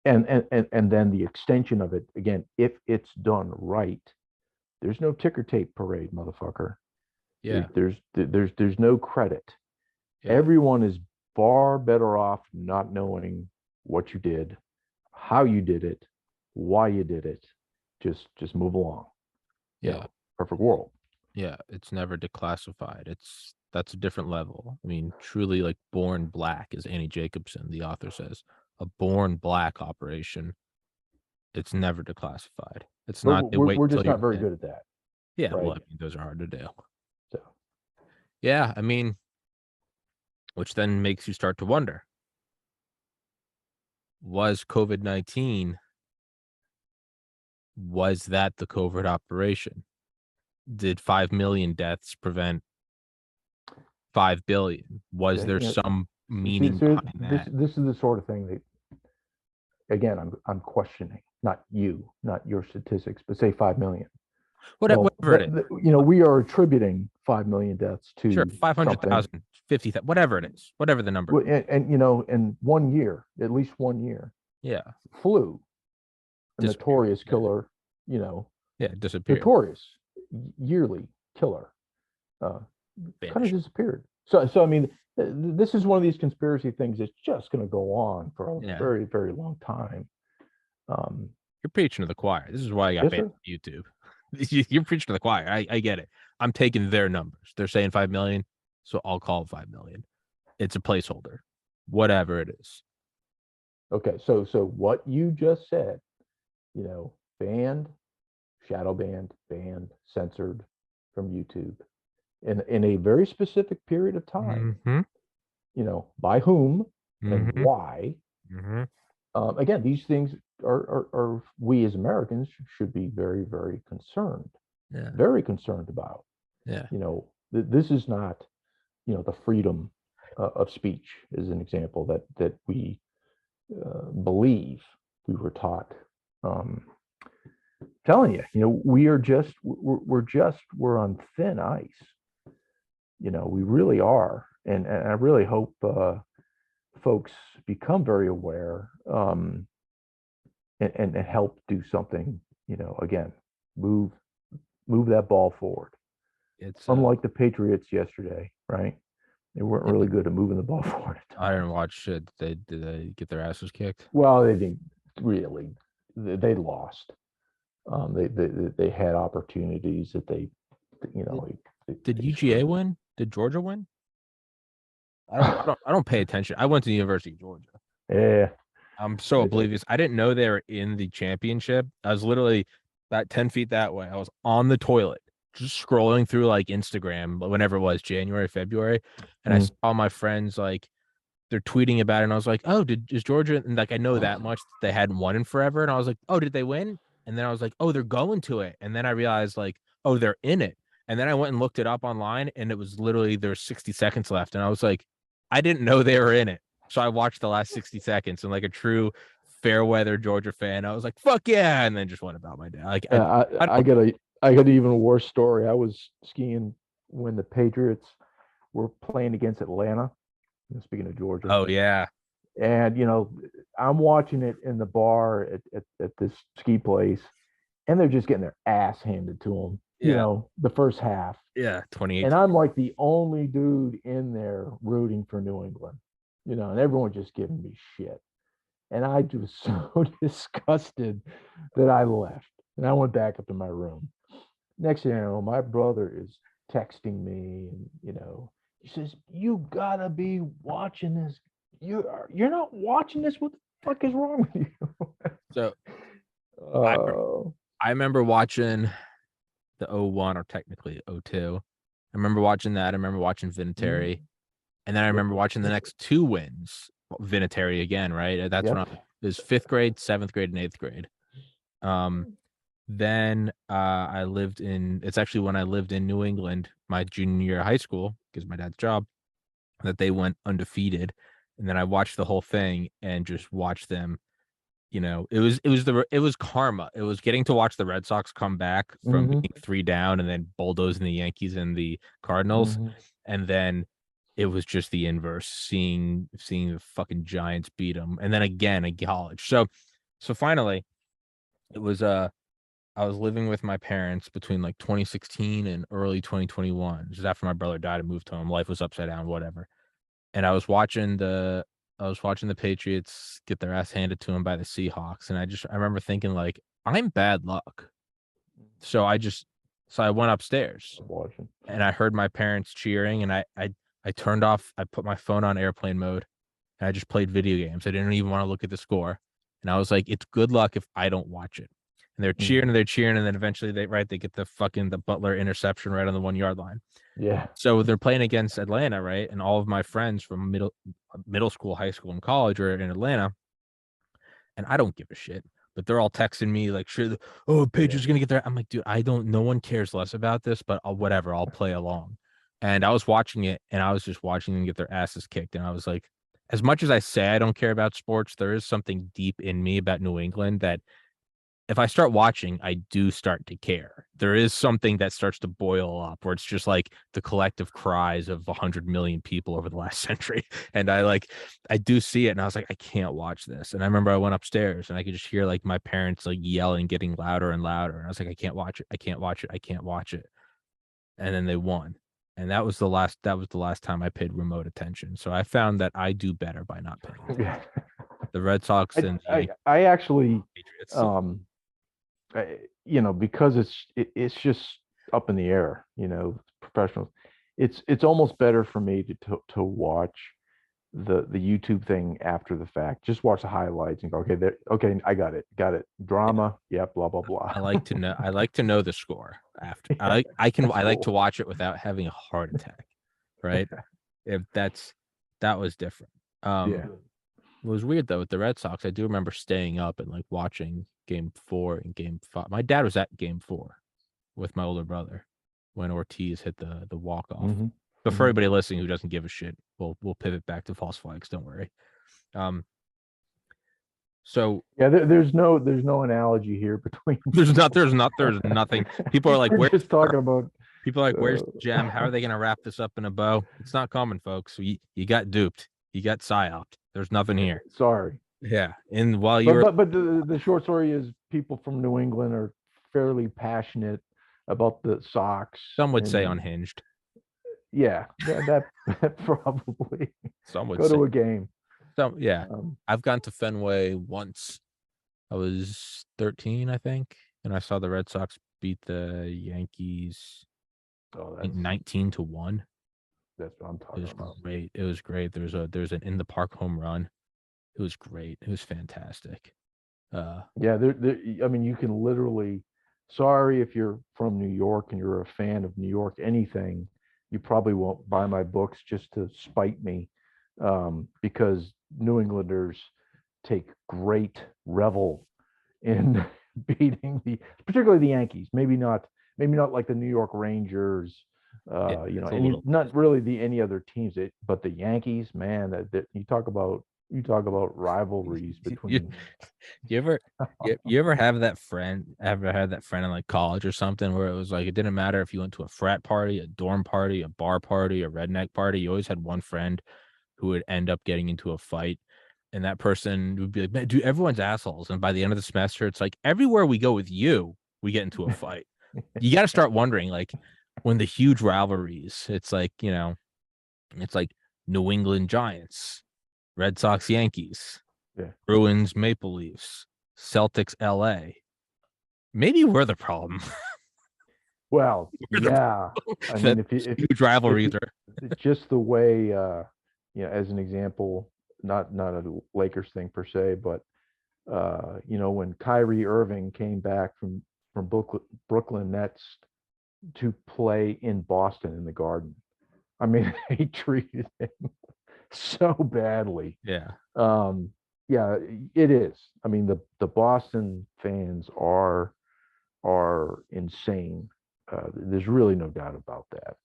And then the extension of it, again, if it's done right, there's no ticker tape parade, motherfucker. Yeah. There's no credit. Yeah. Everyone is far better off not knowing what you did, how you did it, why you did it. Just move along. Yeah. Perfect world. Yeah. It's never declassified. That's a different level. I mean, truly, like, Born Black, as Annie Jacobson, the author, says, a Born Black operation. It's never declassified. It's not. We're just not very good at that. Yeah. Right? Well, I mean, those are hard to do. So. Yeah. I mean, which then makes you start to wonder, was COVID-19, was that the covert operation? Did 5 million deaths prevent 5 billion? Was there some meaning behind that? This is the sort of thing that, again, I'm questioning, not your statistics, but say 5 million. Whatever it is. We are attributing 5 million deaths to, sure, 500,000, 50,000, whatever it is, whatever the number. And in 1 year, at least 1 year. Yeah. Flu, a notorious killer. Yeah, disappeared. Notorious yearly killer. Kind of disappeared. So I mean, this is one of these conspiracy things that's just going to go on for a very, very long time. You're preaching to the choir. This is why I got banned on YouTube. You're preaching to the choir. I get it. I'm taking their numbers. They're saying 5 million, so I'll call it 5 million. It's a placeholder. whatever it is. Okay, so what you just said, banned, shadow banned, censored from YouTube in a very specific period of time. Mm-hmm. By whom and Mm-hmm. why. Mm-hmm. Again, these things are we as Americans should be very, Yeah. very concerned about. Yeah. This is not, the freedom of speech is an example that we believe we were taught. Um, telling you, we're on thin ice. We really are, and I really hope folks become very aware, and help do something. Again, move move that ball forward. It's Unlike the Patriots yesterday, right? They weren't really good at moving the ball forward at I times. didn't watch shit. Did they get their asses kicked? Well, they didn't really. They lost. They had opportunities that you Did, know, did they UGA screwed. win? Did Georgia win? I don't pay attention. I went to the University of Georgia. Yeah. I'm so oblivious. I didn't know they were in the championship. I was literally about 10 feet that way. I was on the toilet, just scrolling through like Instagram, whenever it was, January, February. And I Mm. saw my friends like they're tweeting about it. And I was like, oh, is Georgia? And like I know that much they hadn't won in forever. And I was like, oh, did they win? And then I was like, oh, they're going to it. And then I realized like, oh, they're in it. And then I went and looked it up online and it was literally there's 60 seconds left. And I was like, I didn't know they were in it. So I watched the last 60 seconds and like a true fair weather Georgia fan, I was like, fuck yeah. And then just went about my day. Like I I don't got an even worse story. I was skiing when the Patriots were playing against Atlanta. Speaking of Georgia, oh yeah. and I'm watching it in the bar at this ski place, and they're just getting their ass handed to them. Yeah. The first half, Yeah. and 2018. I'm like the only dude in there rooting for New England. And everyone just giving me shit. And I was so disgusted that I left and I went back up to my room. Next thing you know, my brother is texting me, and he says, "You gotta be watching this. You're not watching this. What the fuck is wrong with you?" So I Oh. I remember watching the '01 or technically '02. I remember watching that. I remember watching Vinatieri. Mm, And then I yep. remember watching the next two wins, Vinatieri again, right? That's when Yep. it was fifth grade, seventh grade, and eighth grade. Um, then I lived in it's actually when I lived in New England, my junior year of high school, because my dad's job, that they went undefeated. And then I watched the whole thing and just watched them. It was karma. It was getting to watch the Red Sox come back from Hmm. being three down and then bulldozing the Yankees and the Cardinals. Hmm. And then it was just the inverse, seeing the fucking Giants beat them. And then again in college. So finally it was I was living with my parents between like 2016 and early 2021, just after my brother died and moved home. Life was upside down, whatever. And I was watching the Patriots get their ass handed to them by the Seahawks, and I remember thinking like I'm bad luck. So I went upstairs Watching. and I heard my parents cheering, and I turned off. I put my phone on airplane mode, and I just played video games. I didn't even want to look at the score, and I was like, it's good luck if I don't watch it. And they're cheering Hmm. and they're cheering, and then eventually they get the Butler interception right on the 1 yard line. Yeah. So they're playing against Atlanta, right? And all of my friends from middle school, high school, and college are in Atlanta, and I don't give a shit. But they're all texting me like, "Sure, oh, Yeah. Paige gonna get there." I'm like, dude, I don't. No one cares less about this, but whatever. I'll play along. And I was watching it, and I was just watching them get their asses kicked, and I was like, as much as I say I don't care about sports, there is something deep in me about New England that if I start watching, I do start to care. There is something that starts to boil up where it's just like the collective cries of 100 million people over the last century. And I do see it. And I was like, I can't watch this. And I remember I went upstairs and I could just hear like my parents like yelling, getting louder and louder. And I was like, I can't watch it. I can't watch it. I can't watch it. And then they won. And that was the last time I paid remote attention. So I found that I do better by not paying attention. Yeah. The Red Sox and the Yankees, I actually, Patriots. um, because it's just up in the air. Professionals. It's almost better for me to watch the YouTube thing after the fact. Just watch the highlights and go, okay, there, okay, I got it. Drama, yep, blah blah blah. I like to know. I like to know the score after. Yeah, that's I like to cool. watch it without having a heart attack. Right. If that was different. Yeah. It was weird though with the Red Sox. I do remember staying up and like watching Game 4 and Game 5. My dad was at Game 4 with my older brother when Ortiz hit the walk off. Mm-hmm. But for Mm-hmm. everybody listening who doesn't give a shit, we'll pivot back to false flags. Don't worry. Um, so Yeah, there's no analogy here between. there's nothing. People are like, We're where's just talking about. people are like, where's Uh, the gem? How are they gonna wrap this up in a bow? It's not coming, folks. You got duped. You got psyoped. There's nothing here. sorry, Yeah. And while but you're the short story is people from New England are fairly passionate about the Sox, some would say and unhinged. yeah, that probably Some would go say to a game. so yeah. Um, I've gone to Fenway once. I was 13, I think, and I saw the Red Sox beat the Yankees oh, I think 19-1. that's what I'm It talking was about. great. It was great. There's an in the park home run. It was great. It was fantastic. Yeah, I mean, you can literally. Sorry if you're from New York and you're a fan of New York anything, you probably won't buy my books just to spite me, because New Englanders take great revel in beating particularly the Yankees. Maybe not like the New York Rangers, yeah, it's a any little. not really any other teams, but the Yankees, man, that you talk about rivalries You, between. you ever you ever have that friend ever had that friend in like college or something where it was like it didn't matter if you went to a frat party, a dorm party, a bar party, a redneck party, you always had one friend who would end up getting into a fight. And that person would be like, man, dude, everyone's assholes. And by the end of the semester, it's like everywhere we go with you, we get into a fight. You got to start wondering, like, when the huge rivalries, it's like, it's like New England Giants, Red Sox Yankees, Yeah. Bruins Maple Leafs, Celtics LA. Maybe we're the problem. Well, We're the yeah. I that mean, huge if rivalries you are. just the way, as an example, not a Lakers thing per se, but when Kyrie Irving came back from Brooklyn Nets to play in Boston in the Garden, I mean, they treated him so badly. Yeah. Um, yeah, it is. I mean, the Boston fans are insane. There's really no doubt about that.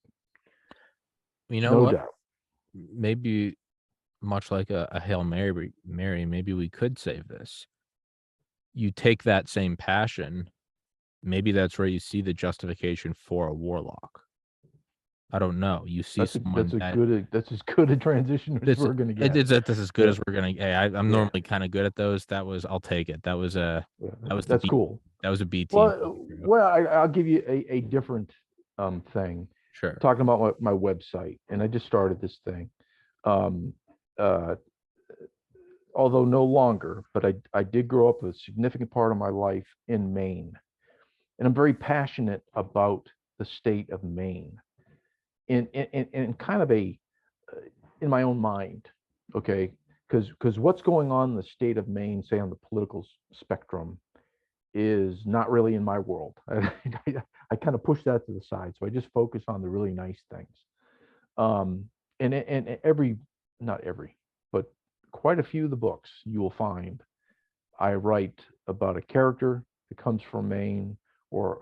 You know No what? doubt. Maybe much like a Hail Mary, maybe we could save this. You take that same passion, maybe that's where you see the justification for a warlock. I don't know. You see someone that That's as good a transition as this we're gonna get. this is good Yeah, as we're gonna. Hey, I'm yeah, normally kind of good at those. I'll take it. yeah. That was the That's B cool. that was a B team. I'll give you a different thing. Sure. Talking about my website, and I just started this thing. Um, uh, Although no longer, but I did grow up a significant part of my life in Maine, and I'm very passionate about the state of Maine in kind of uh, in my own mind, okay? Because what's going on in the state of Maine, say on the political spectrum, is not really in my world. I kind of push that to the side, so I just focus on the really nice things. And every, not every, but quite a few of the books you will find I write about a character that comes from Maine, or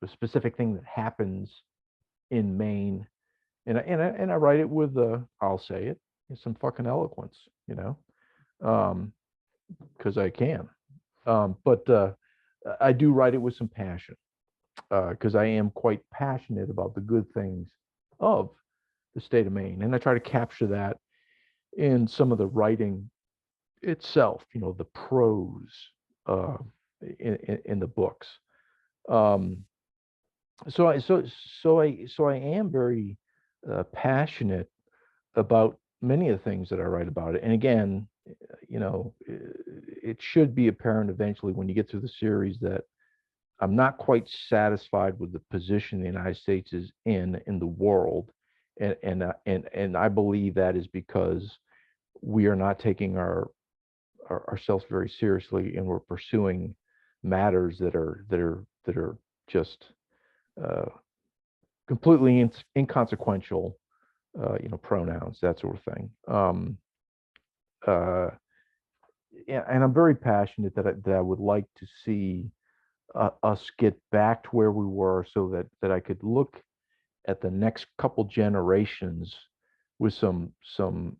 a specific thing that happens in Maine, and I write it with I'll say it, some fucking eloquence, you know, because I can. But I do write it with some passion, because I am quite passionate about the good things of the state of Maine, and I try to capture that in some of the writing itself, the prose uh, in the books. Um, so I am very passionate about many of the things that I write about it. And again, it should be apparent eventually when you get through the series that I'm not quite satisfied with the position the United States is in the world, And I believe that is because we are not taking ourselves very seriously, and we're pursuing matters that are just uh, completely inconsequential, pronouns, that sort of thing. Uh, yeah, and I'm very passionate that I would like to see us get back to where we were, so that I could look at the next couple generations with some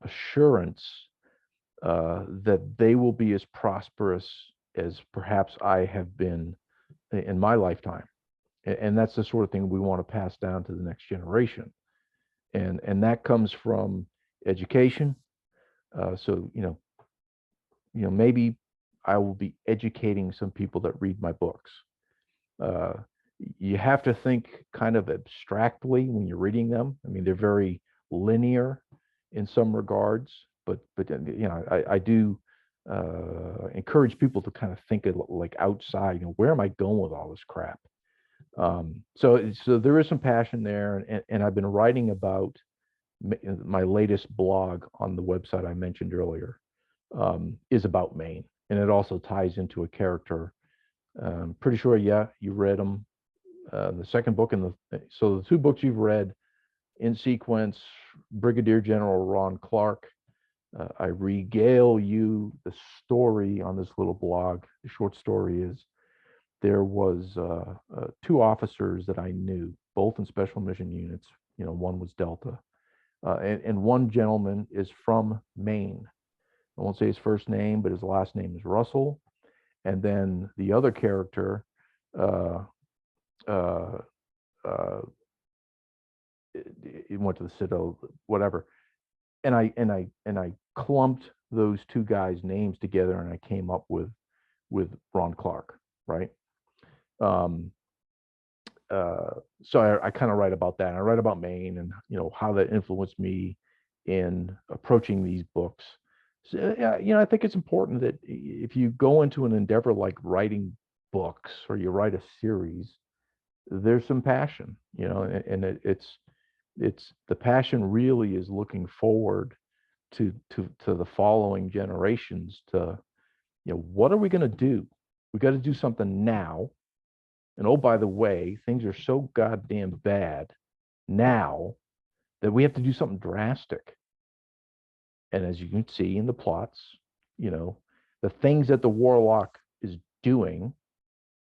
assurance that they will be as prosperous as perhaps I have been in my lifetime. And that's the sort of thing we want to pass down to the next generation. And that comes from education. So maybe I will be educating some people that read my books. Uh, you have to think kind of abstractly when you're reading them. I mean, they're very linear in some regards, but I do encourage people to kind of think of like outside. Where am I going with all this crap? So there is some passion there, and I've been writing about my latest blog on the website I mentioned earlier, is about Maine, and it also ties into a character. Pretty sure, yeah, you read them. The second book so the two books you've read in sequence, Brigadier General Ron Clark. I regale you the story on this little blog. The short story is there was two officers that I knew, both in special mission units. One was Delta, and one gentleman is from Maine. I won't say his first name, but his last name is Russell. And then the other character, uh, uh, uh, he went to the Citadel, whatever. And I clumped those two guys' names together, and I came up with Ron Clark, right? Um, so I kind of write about that. I write about Maine, and how that influenced me in approaching these books. So, I think it's important that if you go into an endeavor like writing books, or you write a series, there's some passion, and it's the passion really is looking forward to the following generations. To what are we going to do? We got to do something now. And oh, by the way, things are so goddamn bad now that we have to do something drastic. And as you can see in the plots, the things that the warlock is doing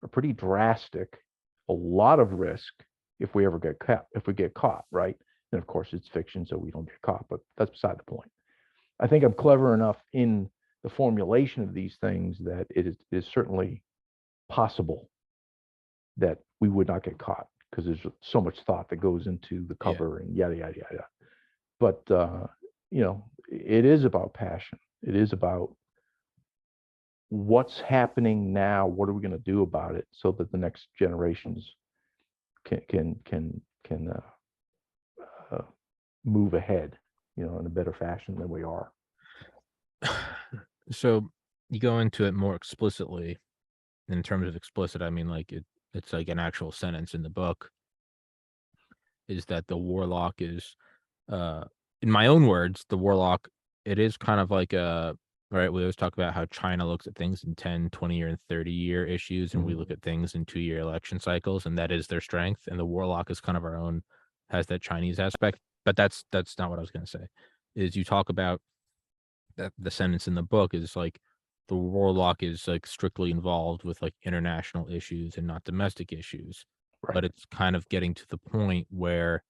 are pretty drastic, a lot of risk if we ever get caught, right? And of course, it's fiction, so we don't get caught, but that's beside the point. I think I'm clever enough in the formulation of these things that it is certainly possible that we would not get caught, because there's so much thought that goes into the Yeah. cover and yada yada yada. But it is about passion. It is about what's happening now. What are we going to do about it so that the next generations can move ahead, in a better fashion than we are. So you go into it more explicitly. In terms of explicit, I mean, like it's like an actual sentence in the book, is that the warlock is, uh in my own words, the warlock, it is kind of like a, right, we always talk about how China looks at things in 10, 20-year and 30-year issues, and we look at things in 2-year election cycles, and that is their strength, and the warlock is kind of our own, has that Chinese aspect. But that's not what I was gonna say. Is you talk about that the sentence in the book is like the warlock is like strictly involved with like international issues and not domestic issues. Right. But it's kind of getting to the point where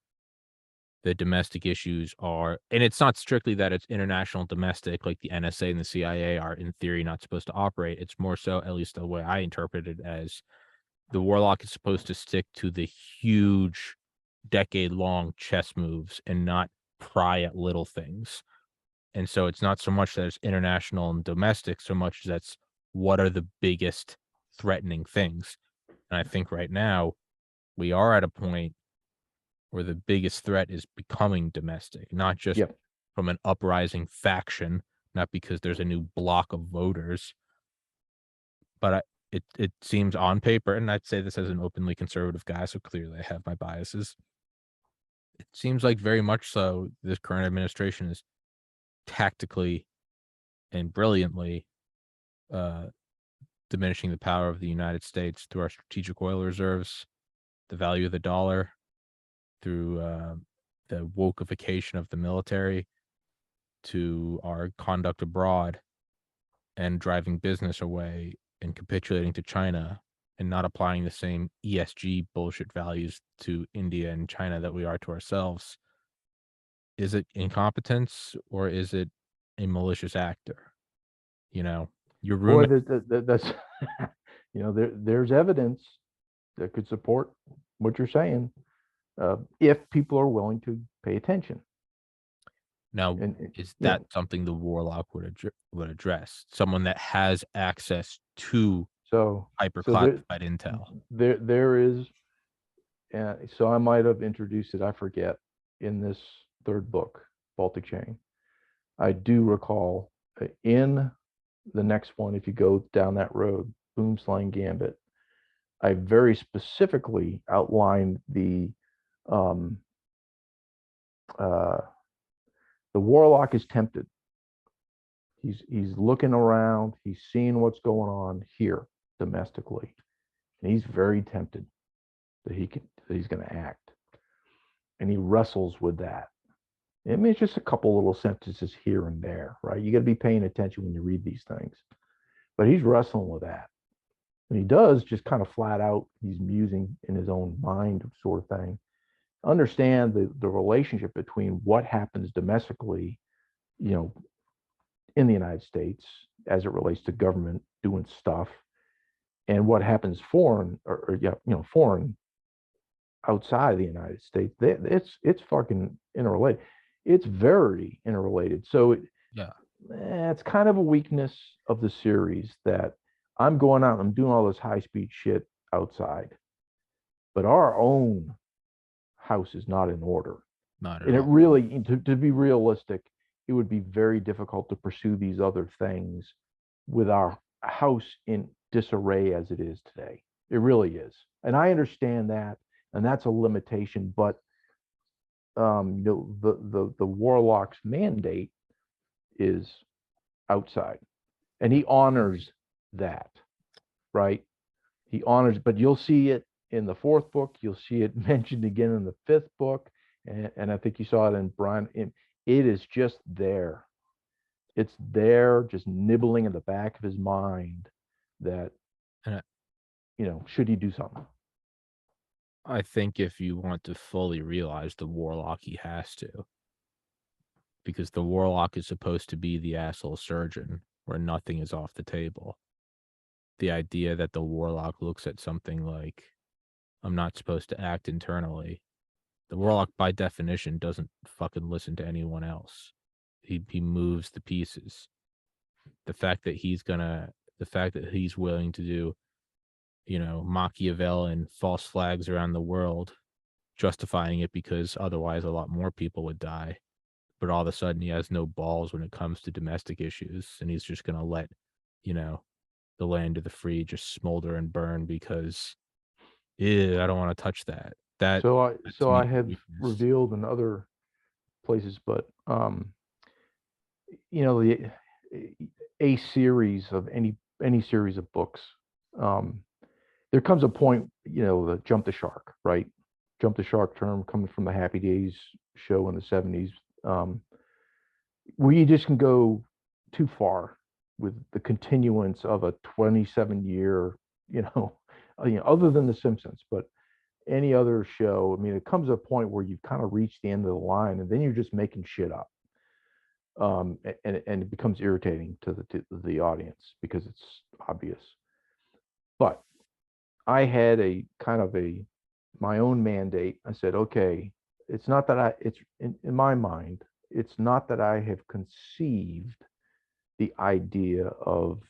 the domestic issues are, and it's not strictly that it's international domestic, like the NSA and the CIA are in theory not supposed to operate. It's more so, at least the way I interpret it, as the warlock is supposed to stick to the huge decade-long chess moves and not pry at little things. And so it's not so much that it's international and domestic, so much as that's what are the biggest threatening things. And I think right now we are at a point where the biggest threat is becoming domestic, not just Yep. from an uprising faction, not because there's a new block of voters, but it seems on paper, and I'd say this as an openly conservative guy, so clearly I have my biases, It seems like very much so this current administration is tactically and brilliantly uh, diminishing the power of the United States through our strategic oil reserves, the value of the dollar, through the wokeification of the military, to our conduct abroad and driving business away and capitulating to China and not applying the same ESG bullshit values to India and China that we are to ourselves. Is it incompetence or is it a malicious actor? You know, your Boy, roommate. that's there's evidence that could support what you're saying, if people are willing to pay attention. Now, And is that something the warlock would address? Someone that has access to so hyper so there classified intel. there is, so I might have introduced it, I forget, in this third book, Baltic Chain. I do recall, in the next one, if you go down that road, Boomslang Gambit, I very specifically outlined um, uh, the warlock is tempted. He's looking around. He's seeing what's going on here domestically, and he's very tempted that he's going to act, and he wrestles with that. I mean, it's just a couple little sentences here and there, right? You got to be paying attention when you read these things, but he's wrestling with that. And he does just kind of flat out, he's musing in his own mind, sort of thing. Understand the relationship between what happens domestically, you know, in the United States as it relates to government doing stuff, and what happens foreign, or foreign, outside of the United States. It's fucking interrelated. It's very interrelated. So Yeah. it's kind of a weakness of the series that I'm going out and I'm doing all this high speed shit outside, but our own house is not in order. Not at And it all. really, to be realistic, it would be very difficult to pursue these other things with our house in disarray as it is today. It really is. And I understand that, and that's a limitation, but the warlock's mandate is outside, and he honors that, right? He honors, but you'll see it in the fourth book. You'll see it mentioned again in the fifth book, and I think you saw it in Brian. It is just there. It's there, just nibbling in the back of his mind that, And should he do something? I think if you want to fully realize the warlock, he has to, because the warlock is supposed to be the asshole surgeon where nothing is off the table. The idea that the warlock looks at something like, I'm not supposed to act internally. The warlock, by definition, doesn't fucking listen to anyone else. He moves the pieces. The fact that he's willing to do, Machiavellian false flags around the world, justifying it because otherwise a lot more people would die. But all of a sudden he has no balls when it comes to domestic issues, and he's just gonna let, the land of the free just smolder and burn because, I don't want to touch that. That So I to so me I is have weakness. revealed in other places, but the a series of any series of books, um, there comes a point, the jump the shark, right? Jump the shark term coming from the Happy Days show in the 70s, where you just can go too far with the continuance of a 27-year, other than The Simpsons, but any other show. I mean, it comes a point where you've kind of reached the end of the line, and then you're just making shit up, and it becomes irritating to the audience because it's obvious. But I had a kind of my own mandate. I said, okay, it's not that it's in my mind, it's not that I have conceived the idea of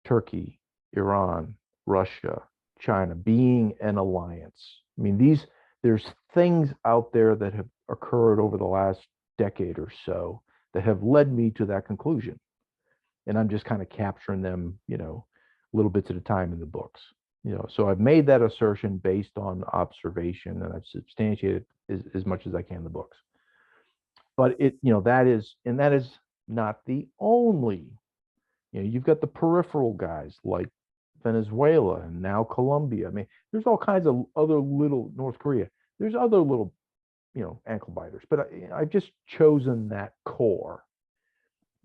Turkey, Iran, Russia, China being an alliance. I mean, there's things out there that have occurred over the last decade or so that have led me to that conclusion. And I'm just kind of capturing them, little bits at a time in the books. So I've made that assertion based on observation, and I've substantiated as much as I can in the books. But that is not the only. You've got the peripheral guys like Venezuela and now Colombia. I mean, there's all kinds of other little North Korea. There's other little, ankle biters. But I've just chosen that core,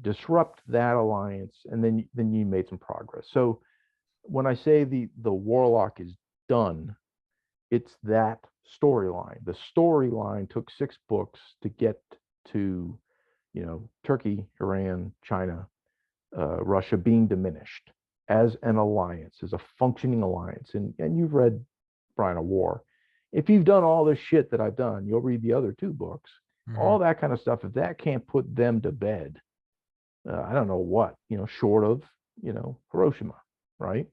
disrupt that alliance, and then you made some progress. So when I say the warlock is done, it's that storyline. The storyline took 6 books to get to, Turkey, Iran, China, Russia being diminished as an alliance, as a functioning alliance. And you've read Brian of War. If you've done all this shit that I've done, you'll read the other 2 books. All that kind of stuff. If that can't put them to bed, I don't know what, short of, Hiroshima, right?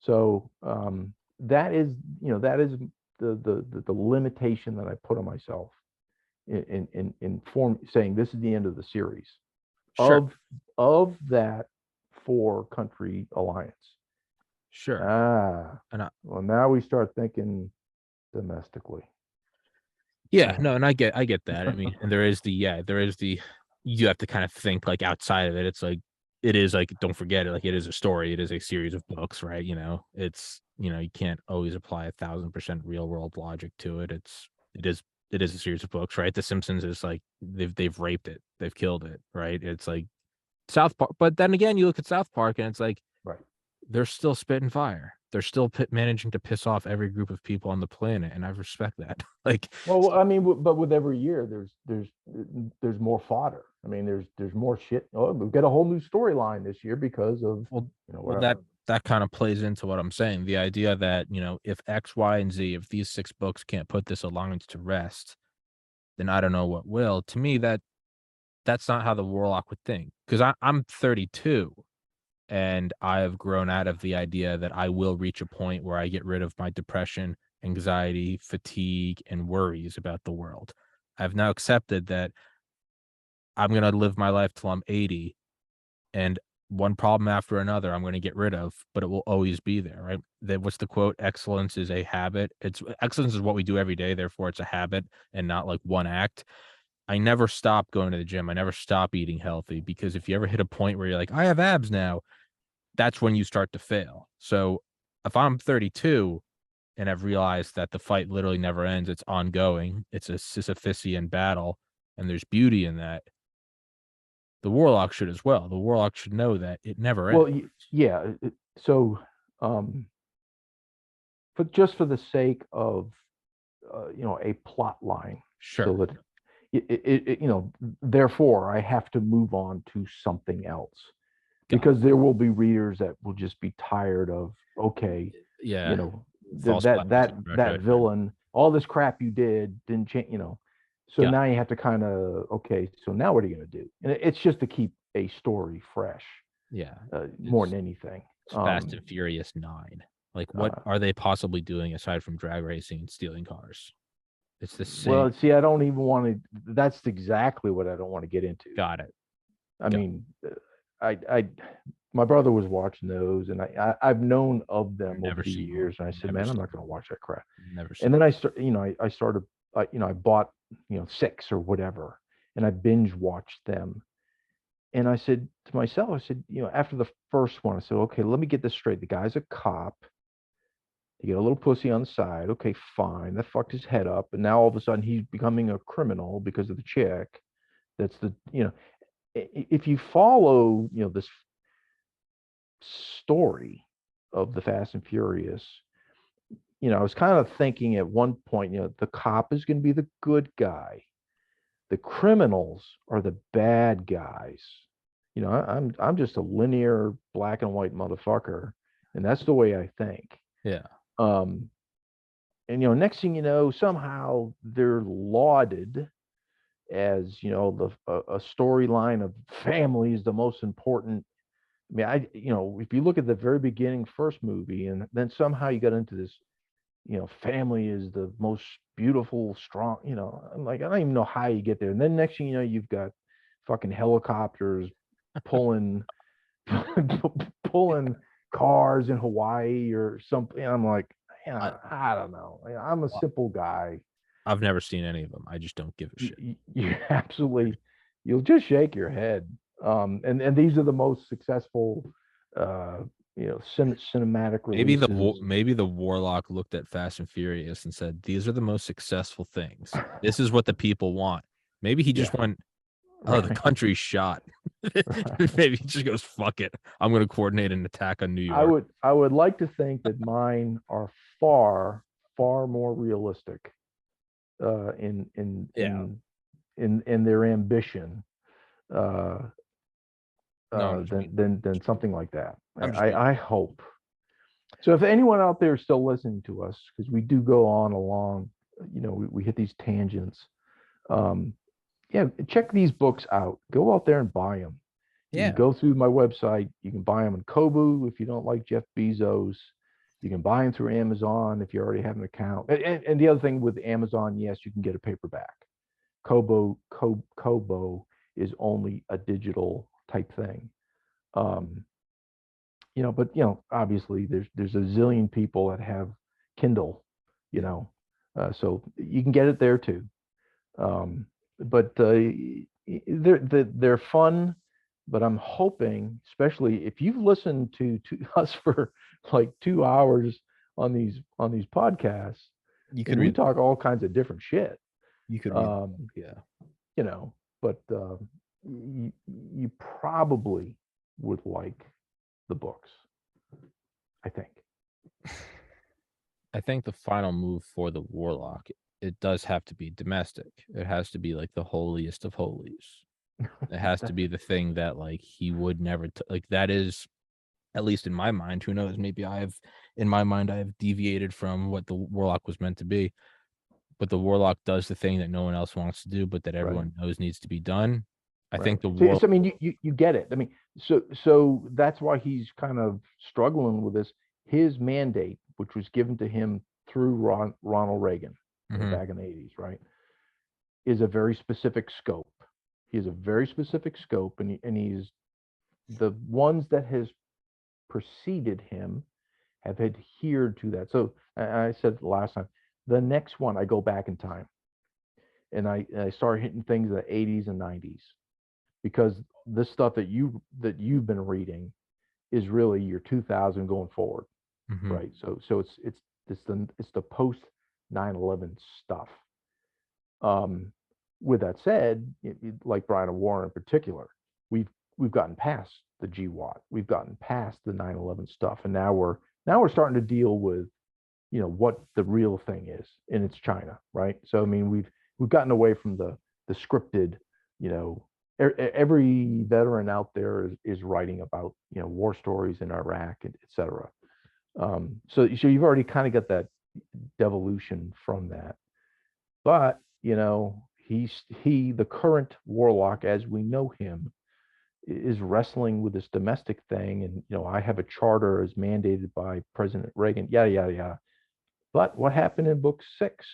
So that is the limitation that I put on myself in saying this is the end of the series. Sure. Of that 4-country alliance. Sure. Well, now we start thinking domestically. Yeah, no, and I get that. I mean, and there is the you have to kind of think like outside of it. It's like it is like, don't forget it, like it is a story, it is a series of books, right? It's you can't always apply 1,000% real world logic to it. It is a series of books, right? The Simpsons is like they've raped it, they've killed it, right? It's like South Park, but then again, you look at South Park and it's like right. they're still spitting fire. They're still managing to piss off every group of people on the planet, and I respect that. Like, well, I mean, but with every year, there's more fodder. I mean, there's more shit. Oh, we've got a whole new storyline this year because of that kind of plays into what I'm saying. The idea that if X, Y, and Z, if these 6 books can't put this alliance to rest, then I don't know what will. To me, that's not how the warlock would think. Because I'm 32. And I have grown out of the idea that I will reach a point where I get rid of my depression, anxiety, fatigue, and worries about the world. I've now accepted that I'm going to live my life till I'm 80, and one problem after another I'm going to get rid of, but it will always be there, right? That what's the quote? Excellence is a habit. Excellence is what we do every day, therefore it's a habit and not like one act. I never stop going to the gym. I never stop eating healthy, because if you ever hit a point where you're like, I have abs now, that's when you start to fail. So if I'm 32 and I've realized that the fight literally never ends, it's ongoing, it's a Sisyphusian battle, and there's beauty in that, the warlock should as well. The warlock should know that it never ends. Well, yeah. So, for the sake of a plot line, Sure. so that therefore I have to move on to something else, because there will be readers that will just be tired of, okay, Yeah. that villain, all this crap you didn't change, so Yeah. now you have to kind of, okay, so now what are you going to do? And it's just to keep a story fresh, Yeah. more than anything. It's Fast and Furious 9. Like, what are they possibly doing aside from drag racing and stealing cars? It's the same. Well, see, I don't even want to. That's exactly what I don't want to get into. Got it. I mean, my brother was watching those, and I've known of them over the years, and I said, man, I'm not going to watch that crap. And then I started, I bought 6 or whatever, and I binge watched them. And I said to myself, I said, after the first one, I said, okay, let me get this straight. The guy's a cop. He got a little pussy on the side. Okay, fine. That fucked his head up. And now all of a sudden he's becoming a criminal because of the chick. That's if you follow, this story of the Fast and Furious, I was kind of thinking at one point, the cop is going to be the good guy. The criminals are the bad guys. I'm just a linear black and white motherfucker, and that's the way I think. Yeah. And next thing you know, somehow they're lauded as a storyline of family is the most important. I mean, if you look at the very beginning first movie, and then somehow you got into this, family is the most beautiful, strong. I'm like, I don't even know how you get there. And then next thing you know, you've got fucking helicopters pulling cars in Hawaii or something. I'm like, I, yeah, I don't know. I'm a simple guy. I've never seen any of them. I just don't give a shit. You absolutely, you'll just shake your head. And these are the most successful, uh, cinematic releases. Maybe the warlock looked at Fast and Furious and said, "These are the most successful things. This is what the people want." Maybe he just Yeah, went, "Oh, the right, country's shot." right. Maybe he just goes, "Fuck it. I'm going to coordinate an attack on New I York." would I would like to think that mine are far more realistic, in Yeah. in their ambition, uh, No, I'm just being than something like that. I'm just being I hope. So if anyone out there is still listening to us, because we do go on along, we hit these tangents. Um, yeah, check these books out. Go out there and buy them. You can Yeah. go through my website. You can buy them in Kobo if you don't like Jeff Bezos. You can buy them through Amazon if you already have an account. And the other thing with Amazon, yes, you can get a paperback. Kobo is only a digital type thing. Um, but obviously there's a zillion people that have Kindle, so you can get it there too. But they're fun. But I'm hoping, especially if you've listened to us for like 2 hours on these podcasts, You could and we read the talk book. all kinds of different shit. You could read the book. Um, Yeah. you know, but you probably would like the books, I think. I think the final move for the warlock, it does have to be domestic. It has to be like the holiest of holies. It has to That, be the thing that like he would never like that is at least in my mind, who knows, maybe in my mind I have deviated from what the warlock was meant to be, but the warlock does the thing that no one else wants to do, but that right. everyone knows needs to be done. I Right. think the So, war I mean, you get it. I mean, so that's why he's kind of struggling with this. His mandate, which was given to him through Ronald Reagan, Mhm. back in the 80s, right, is a very specific scope. He has a very specific scope, and he's the ones that has preceded him have adhered to that. So I said last time, the next one, I go back in time, and I start hitting things in the 80s and 90s, because this stuff that you've been reading is really your 2000 going forward, Mhm. right? So it's the post 9/11 stuff. Um, with that said, like Brian Warren in particular, we've gotten past the GWAT, we've gotten past the 9/11 stuff, and now we're starting to deal with what the real thing is, and it's China, right? So I mean, we've gotten away from the scripted, you know, every veteran out there is writing about war stories in Iraq, et cetera. So you've already kind of got that devolution from that, but the current warlock as we know him is wrestling with this domestic thing, and I have a charter as mandated by President Reagan, yada yada yada. But what happened in book 6?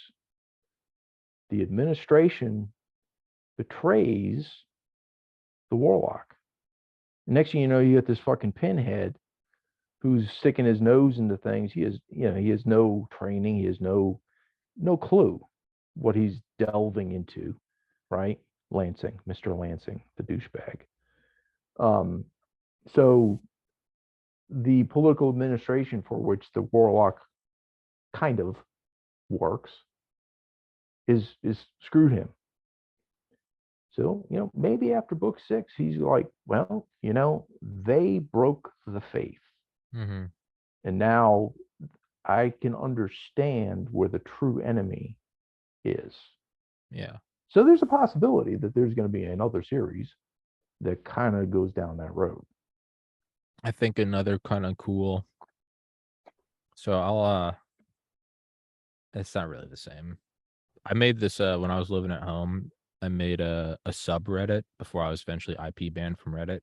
The administration betrays the warlock. Next thing you know, you get this fucking pinhead who's sticking his nose into things. He has no training. He has no clue what he's delving into, right? Lansing, Mr. Lansing, the douchebag. Um, so the political administration for which the warlock kind of works is screwed him. So, maybe after book 6, he's like, well, they broke the faith. Mhm. And now I can understand where the true enemy is. Yeah. So there's a possibility that there's going to be another series that kind of goes down that road. I think another kind of cool. So it's not really the same. I made this when I was living at home. I made a subreddit before I was eventually IP banned from Reddit,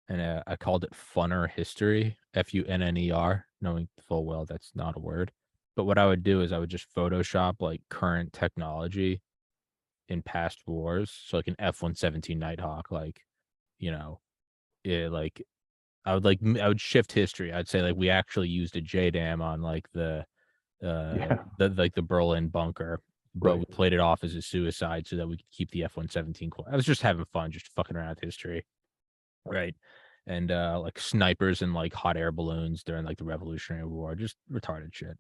and I called it Funner History, FUNNER, knowing full well that's not a word. But what I would do is I would just Photoshop like current technology in past wars, so like an F-117 Nighthawk, like you know, like I would shift history. I'd say like we actually used a JDAM on like Yeah, the Berlin bunker, but we right. played it off as a suicide so that we could keep the F-117 cool. I was just having fun, just fucking around with history, right? And like snipers and like hot air balloons during like the Revolutionary War, just retarded shit.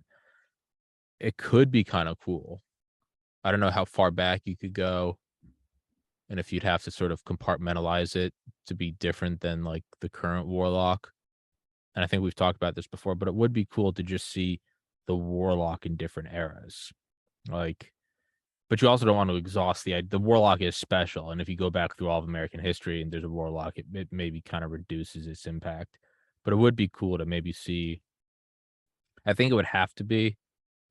It could be kind of cool. I don't know how far back you could go, and if you'd have to sort of compartmentalize it to be different than like the current Warlock. And I think we've talked about this before, but it would be cool to just see the Warlock in different eras. Like, but you also don't want to exhaust the Warlock is special, and if you go back through all of American history and there's a Warlock, it maybe kind of reduces its impact. But it would be cool to maybe see. I think it would have to be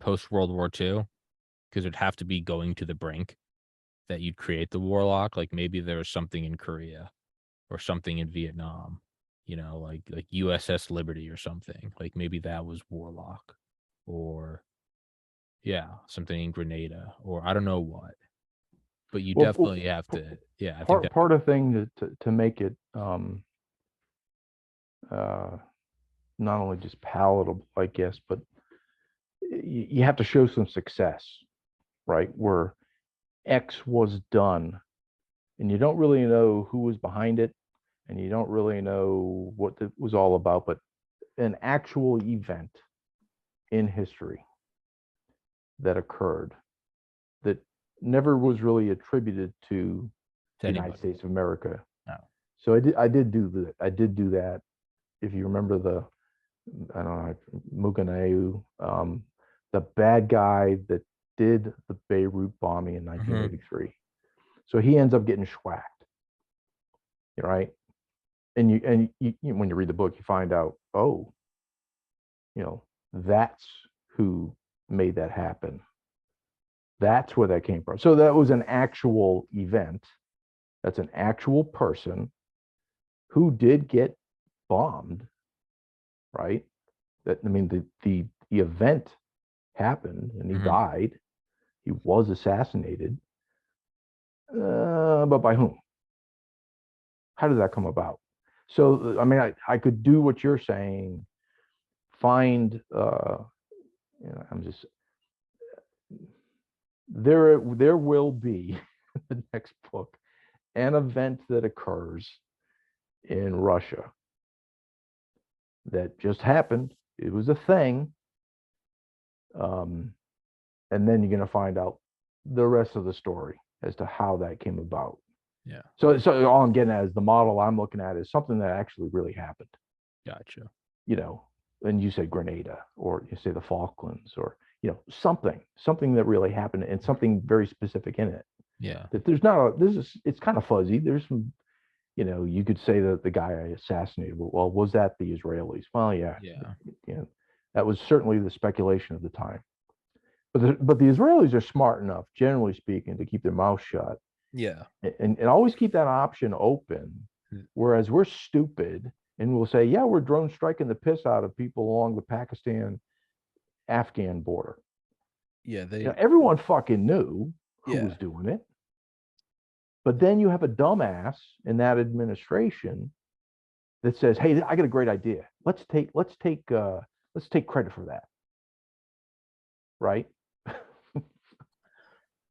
post World War II because it'd have to be going to the brink that you'd create the Warlock. Like maybe there was something in Korea or something in Vietnam, like USS Liberty or something. Like maybe that was Warlock, or yeah, something in Grenada, or I don't know what. But you Well, definitely have to, yeah, I think part that part of the thing to make it not only just palatable, I guess, but you have to show some success, right? Where X was done, and you don't really know who was behind it, and you don't really know what it was all about, but an actual event in history that occurred that never was really attributed to the United anybody. States of America. No. So I did do that. I did do that. If you remember I don't know, Muganeu, the bad guy that did the Beirut bombing in Hmm. 1983. So he ends up getting schwacked, right? And when you read the book, you find out, oh, that's who made that happen. That's where that came from. So that was an actual event. That's an actual person who did get bombed, right? That I mean, the event happened and he Hmm. died. He was assassinated, but by whom? How did that come about? So I mean, I could do what you're saying. Find, I'm just there will be the next book an event that occurs in Russia that just happened. It was a thing, um, and then you're going to find out the rest of the story as to how that came about. Yeah. So all I'm getting at is the model I'm looking at is something that actually really happened. Gotcha. You know, and you say Grenada, or you say the Falklands, or something that really happened, and something very specific in it. Yeah. That there's not a this is it's kind of fuzzy. There's some, you could say that the guy I assassinated. Well, was that the Israelis? Well, yeah, Yeah. that was certainly the speculation of the time. But the Israelis are smart enough, generally speaking, to keep their mouth shut Yeah. and always keep that option open. Whereas we're stupid and we'll say, yeah, we're drone striking the piss out of people along the Pakistan Afghan border. Yeah. Everyone fucking knew who Yeah. was doing it. But then you have a dumbass in that administration that says, "Hey, I got a great idea. Let's take credit for that." Right?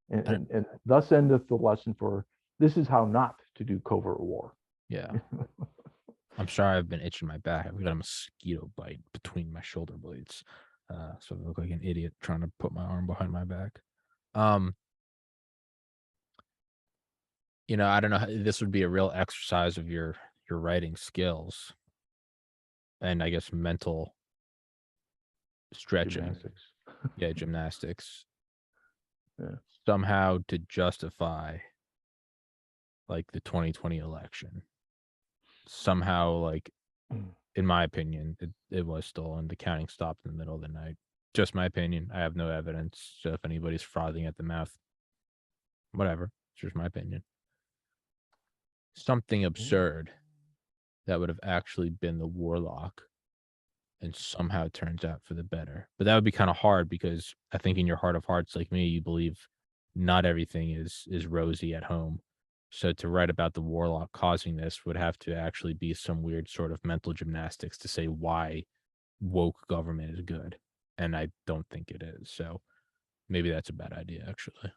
and thus endeth the lesson for this is how not to do covert war. Yeah. I'm sorry I've been itching my back. I've got a mosquito bite between my shoulder blades. So I look like an idiot trying to put my arm behind my back. Um, I don't know. This would be a real exercise of your writing skills and I guess mental stretching. Gymnastics. Yeah, gymnastics. Yeah. Somehow to justify like the 2020 election. Somehow, like in my opinion, it was stolen. The counting stopped in the middle of the night. Just my opinion. I have no evidence. So if anybody's frothing at the mouth, whatever. It's just my opinion. Something absurd that would have actually been the Warlock and somehow it turns out for the better. But that would be kind of hard because I think in your heart of hearts, like me, you believe not everything is rosy at home. So to write about the warlock causing this would have to actually be some weird sort of mental gymnastics to say why woke government is good, and I don't think it is. So maybe that's a bad idea, actually.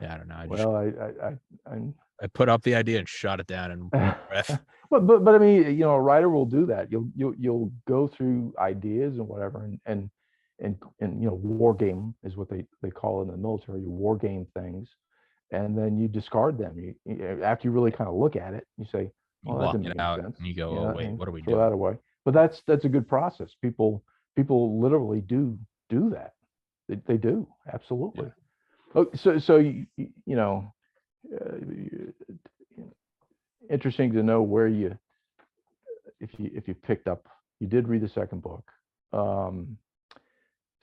Yeah, I don't know. Well, I'm I put up the idea and shot it down in one breath. but I mean, a writer will do that. You'll go through ideas and whatever, and war game is what they call it in the military. You war game things, and then you discard them. After you really kind of look at it, you say, You "Well, that block didn't it make any out sense," and you go, "Oh, wait, and what are we throw doing?" that away. But that's a good process. People literally do that. They do Yeah. absolutely. Oh, so uh, interesting to know where you if you picked up. You did read the second book. Um,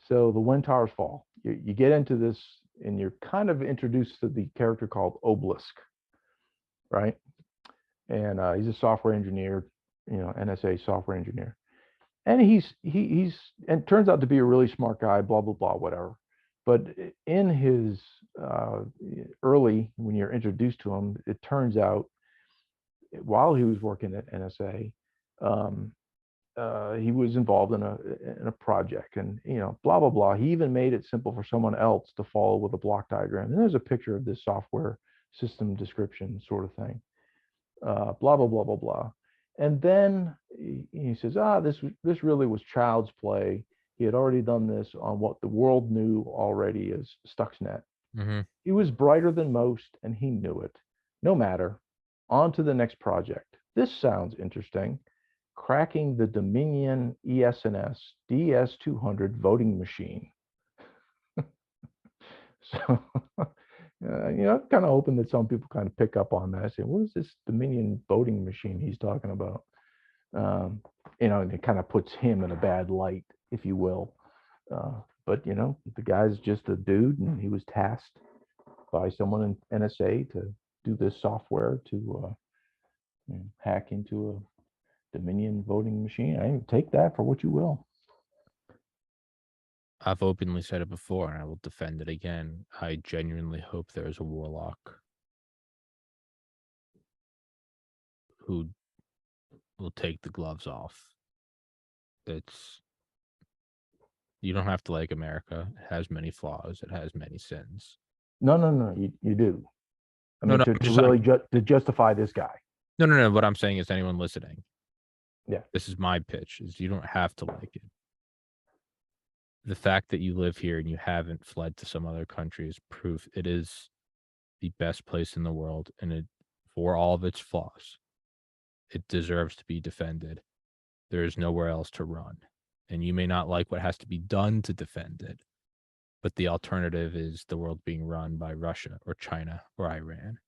so the When Towers Fall. You get into this, and you're kind of introduced to the character called Obelisk, right? And he's a software engineer, NSA software engineer, and he's and turns out to be a really smart guy. Blah blah blah, whatever. But in his early, when you're introduced to him, it turns out while he was working at NSA, um, he was involved in a project, and blah blah blah. He even made it simple for someone else to follow with a block diagram. And there's a picture of this software system description sort of thing. Blah blah blah blah blah. And then he says, this really was child's play. He had already done this on what the world knew already as Stuxnet. Mhm. He was brighter than most, and he knew it. No matter. On to the next project. This sounds interesting. Cracking the Dominion ES&S DS200 voting machine. So, kind of hoping that some people kind of pick up on that. Say, what is this Dominion voting machine he's talking about? And it kind of puts him in a bad light, if you will. But the guy's just a dude, and he was tasked by someone in NSA to do this software to hack into a Dominion voting machine. I take that for what you will. I've openly said it before, and I will defend it again. I genuinely hope there is a warlock who will take the gloves off. It's You don't have to like America. It has many flaws. It has many sins. No, you do. I No, mean, no, to, I'm to just I'm, really to justify this guy. no, no, no. What I'm saying is, anyone listening, Yeah. this is my pitch: is you don't have to like it. The fact that you live here and you haven't fled to some other country is proof it is the best place in the world, and for all of its flaws, it deserves to be defended. There is nowhere else to run, and you may not like what has to be done to defend it, but the alternative is the world being run by Russia or China or Iran,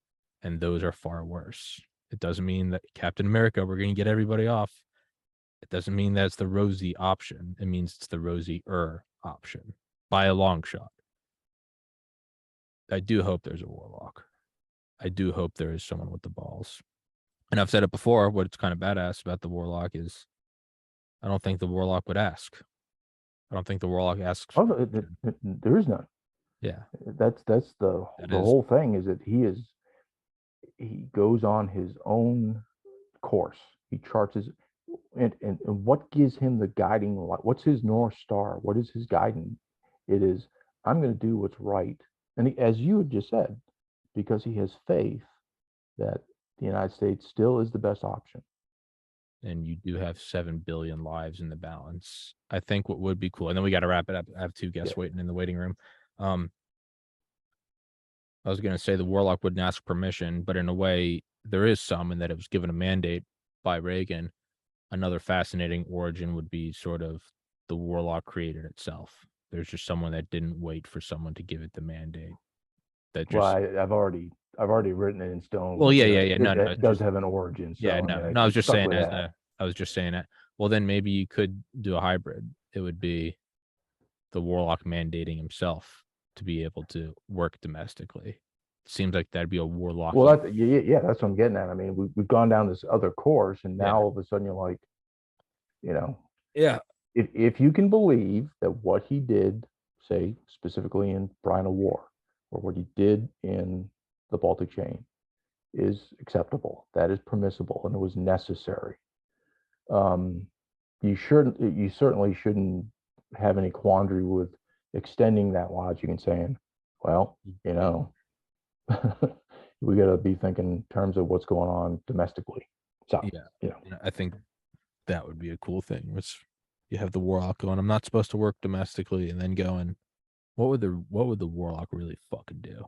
and those are far worse. It doesn't mean that Captain America, we're going to get everybody off. It doesn't mean that's the rosy option. It means it's the rosier option by a long shot. I do hope there's a warlock. I do hope there is someone with the balls. And I've said it before, what's kind of badass about the warlock is I don't think the warlock would ask. I don't think the warlock asks. Oh, there is none. Yeah, That's the that is. whole thing, is that he goes on his own course. He charts his and what gives him the guiding light? What's his North Star? What is his guiding? It is, I'm going to do what's right. And as you had just said, because he has faith that the United States still is the best option. And you do have 7 billion lives in the balance. I think what would be cool, and then we got to wrap it up. I have two Yeah. guests waiting in the waiting room. I was going to say the warlock wouldn't ask permission, but in a way, there is some in that it was given a mandate by Reagan. Another fascinating origin would be sort of the warlock created itself. There's just someone that didn't wait for someone to give it the mandate. That Well, just I've already written it in well, stone. yeah, yeah, yeah. No, no, It it's does just have an origin. yeah, So I no, mean, no. I I was just stuck saying with as that. a. I was just saying that. Well, then maybe you could do a hybrid. It would be the warlock mandating himself to be able to work domestically. Seems like that'd be a Well, warlocky. yeah, that's what I'm getting at. I mean, we've gone down this other course, and Yeah. now all of a sudden you're like, you know, Yeah. if you can believe that what he did, say specifically in Brian of War, or what he did in the Baltic chain is acceptable. That is permissible, and it was necessary. You certainly shouldn't have any quandary with extending that logic and saying, well, you know, we got to be thinking in terms of what's going on domestically. So, Yeah. you know, I think that would be a cool thing. Which you have the warlock going, I'm not supposed to work domestically, and then going, what would the warlock really fucking do?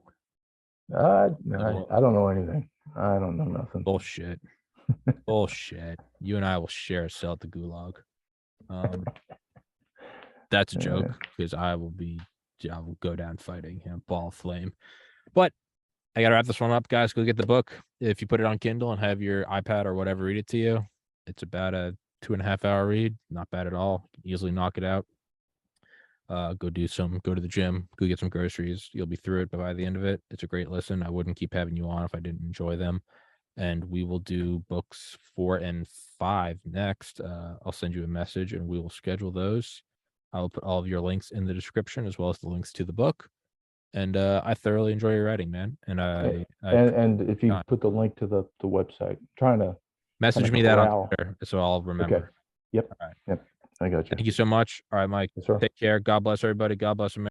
I Like, don't know anything. I don't know nothing. bullshit. Bullshit. You and I will share a cell at the gulag. That's a joke because I will go down fighting, ball of flame. But I gotta wrap this one up, guys. Go get the book. If you put it on Kindle and have your iPad or whatever read it to you, it's about a 2.5 hour read. Not bad at all. Easily knock it out. Go to the gym, go get some groceries. You'll be through it by the end of it. It's a great listen. I wouldn't keep having you on if I didn't enjoy them. And we will do books 4 and 5 next. I'll send you a message and we will schedule those. I'll put all of your links in the description as well as the links to the book. And I thoroughly enjoy your writing, man. And and if you put the link to the website, trying to message me that on Twitter so I'll remember. Okay. Yep. All right. Yep. I got you. Thank you so much. All right, Mike. Yes, sir. Take care. God bless everybody. God bless America.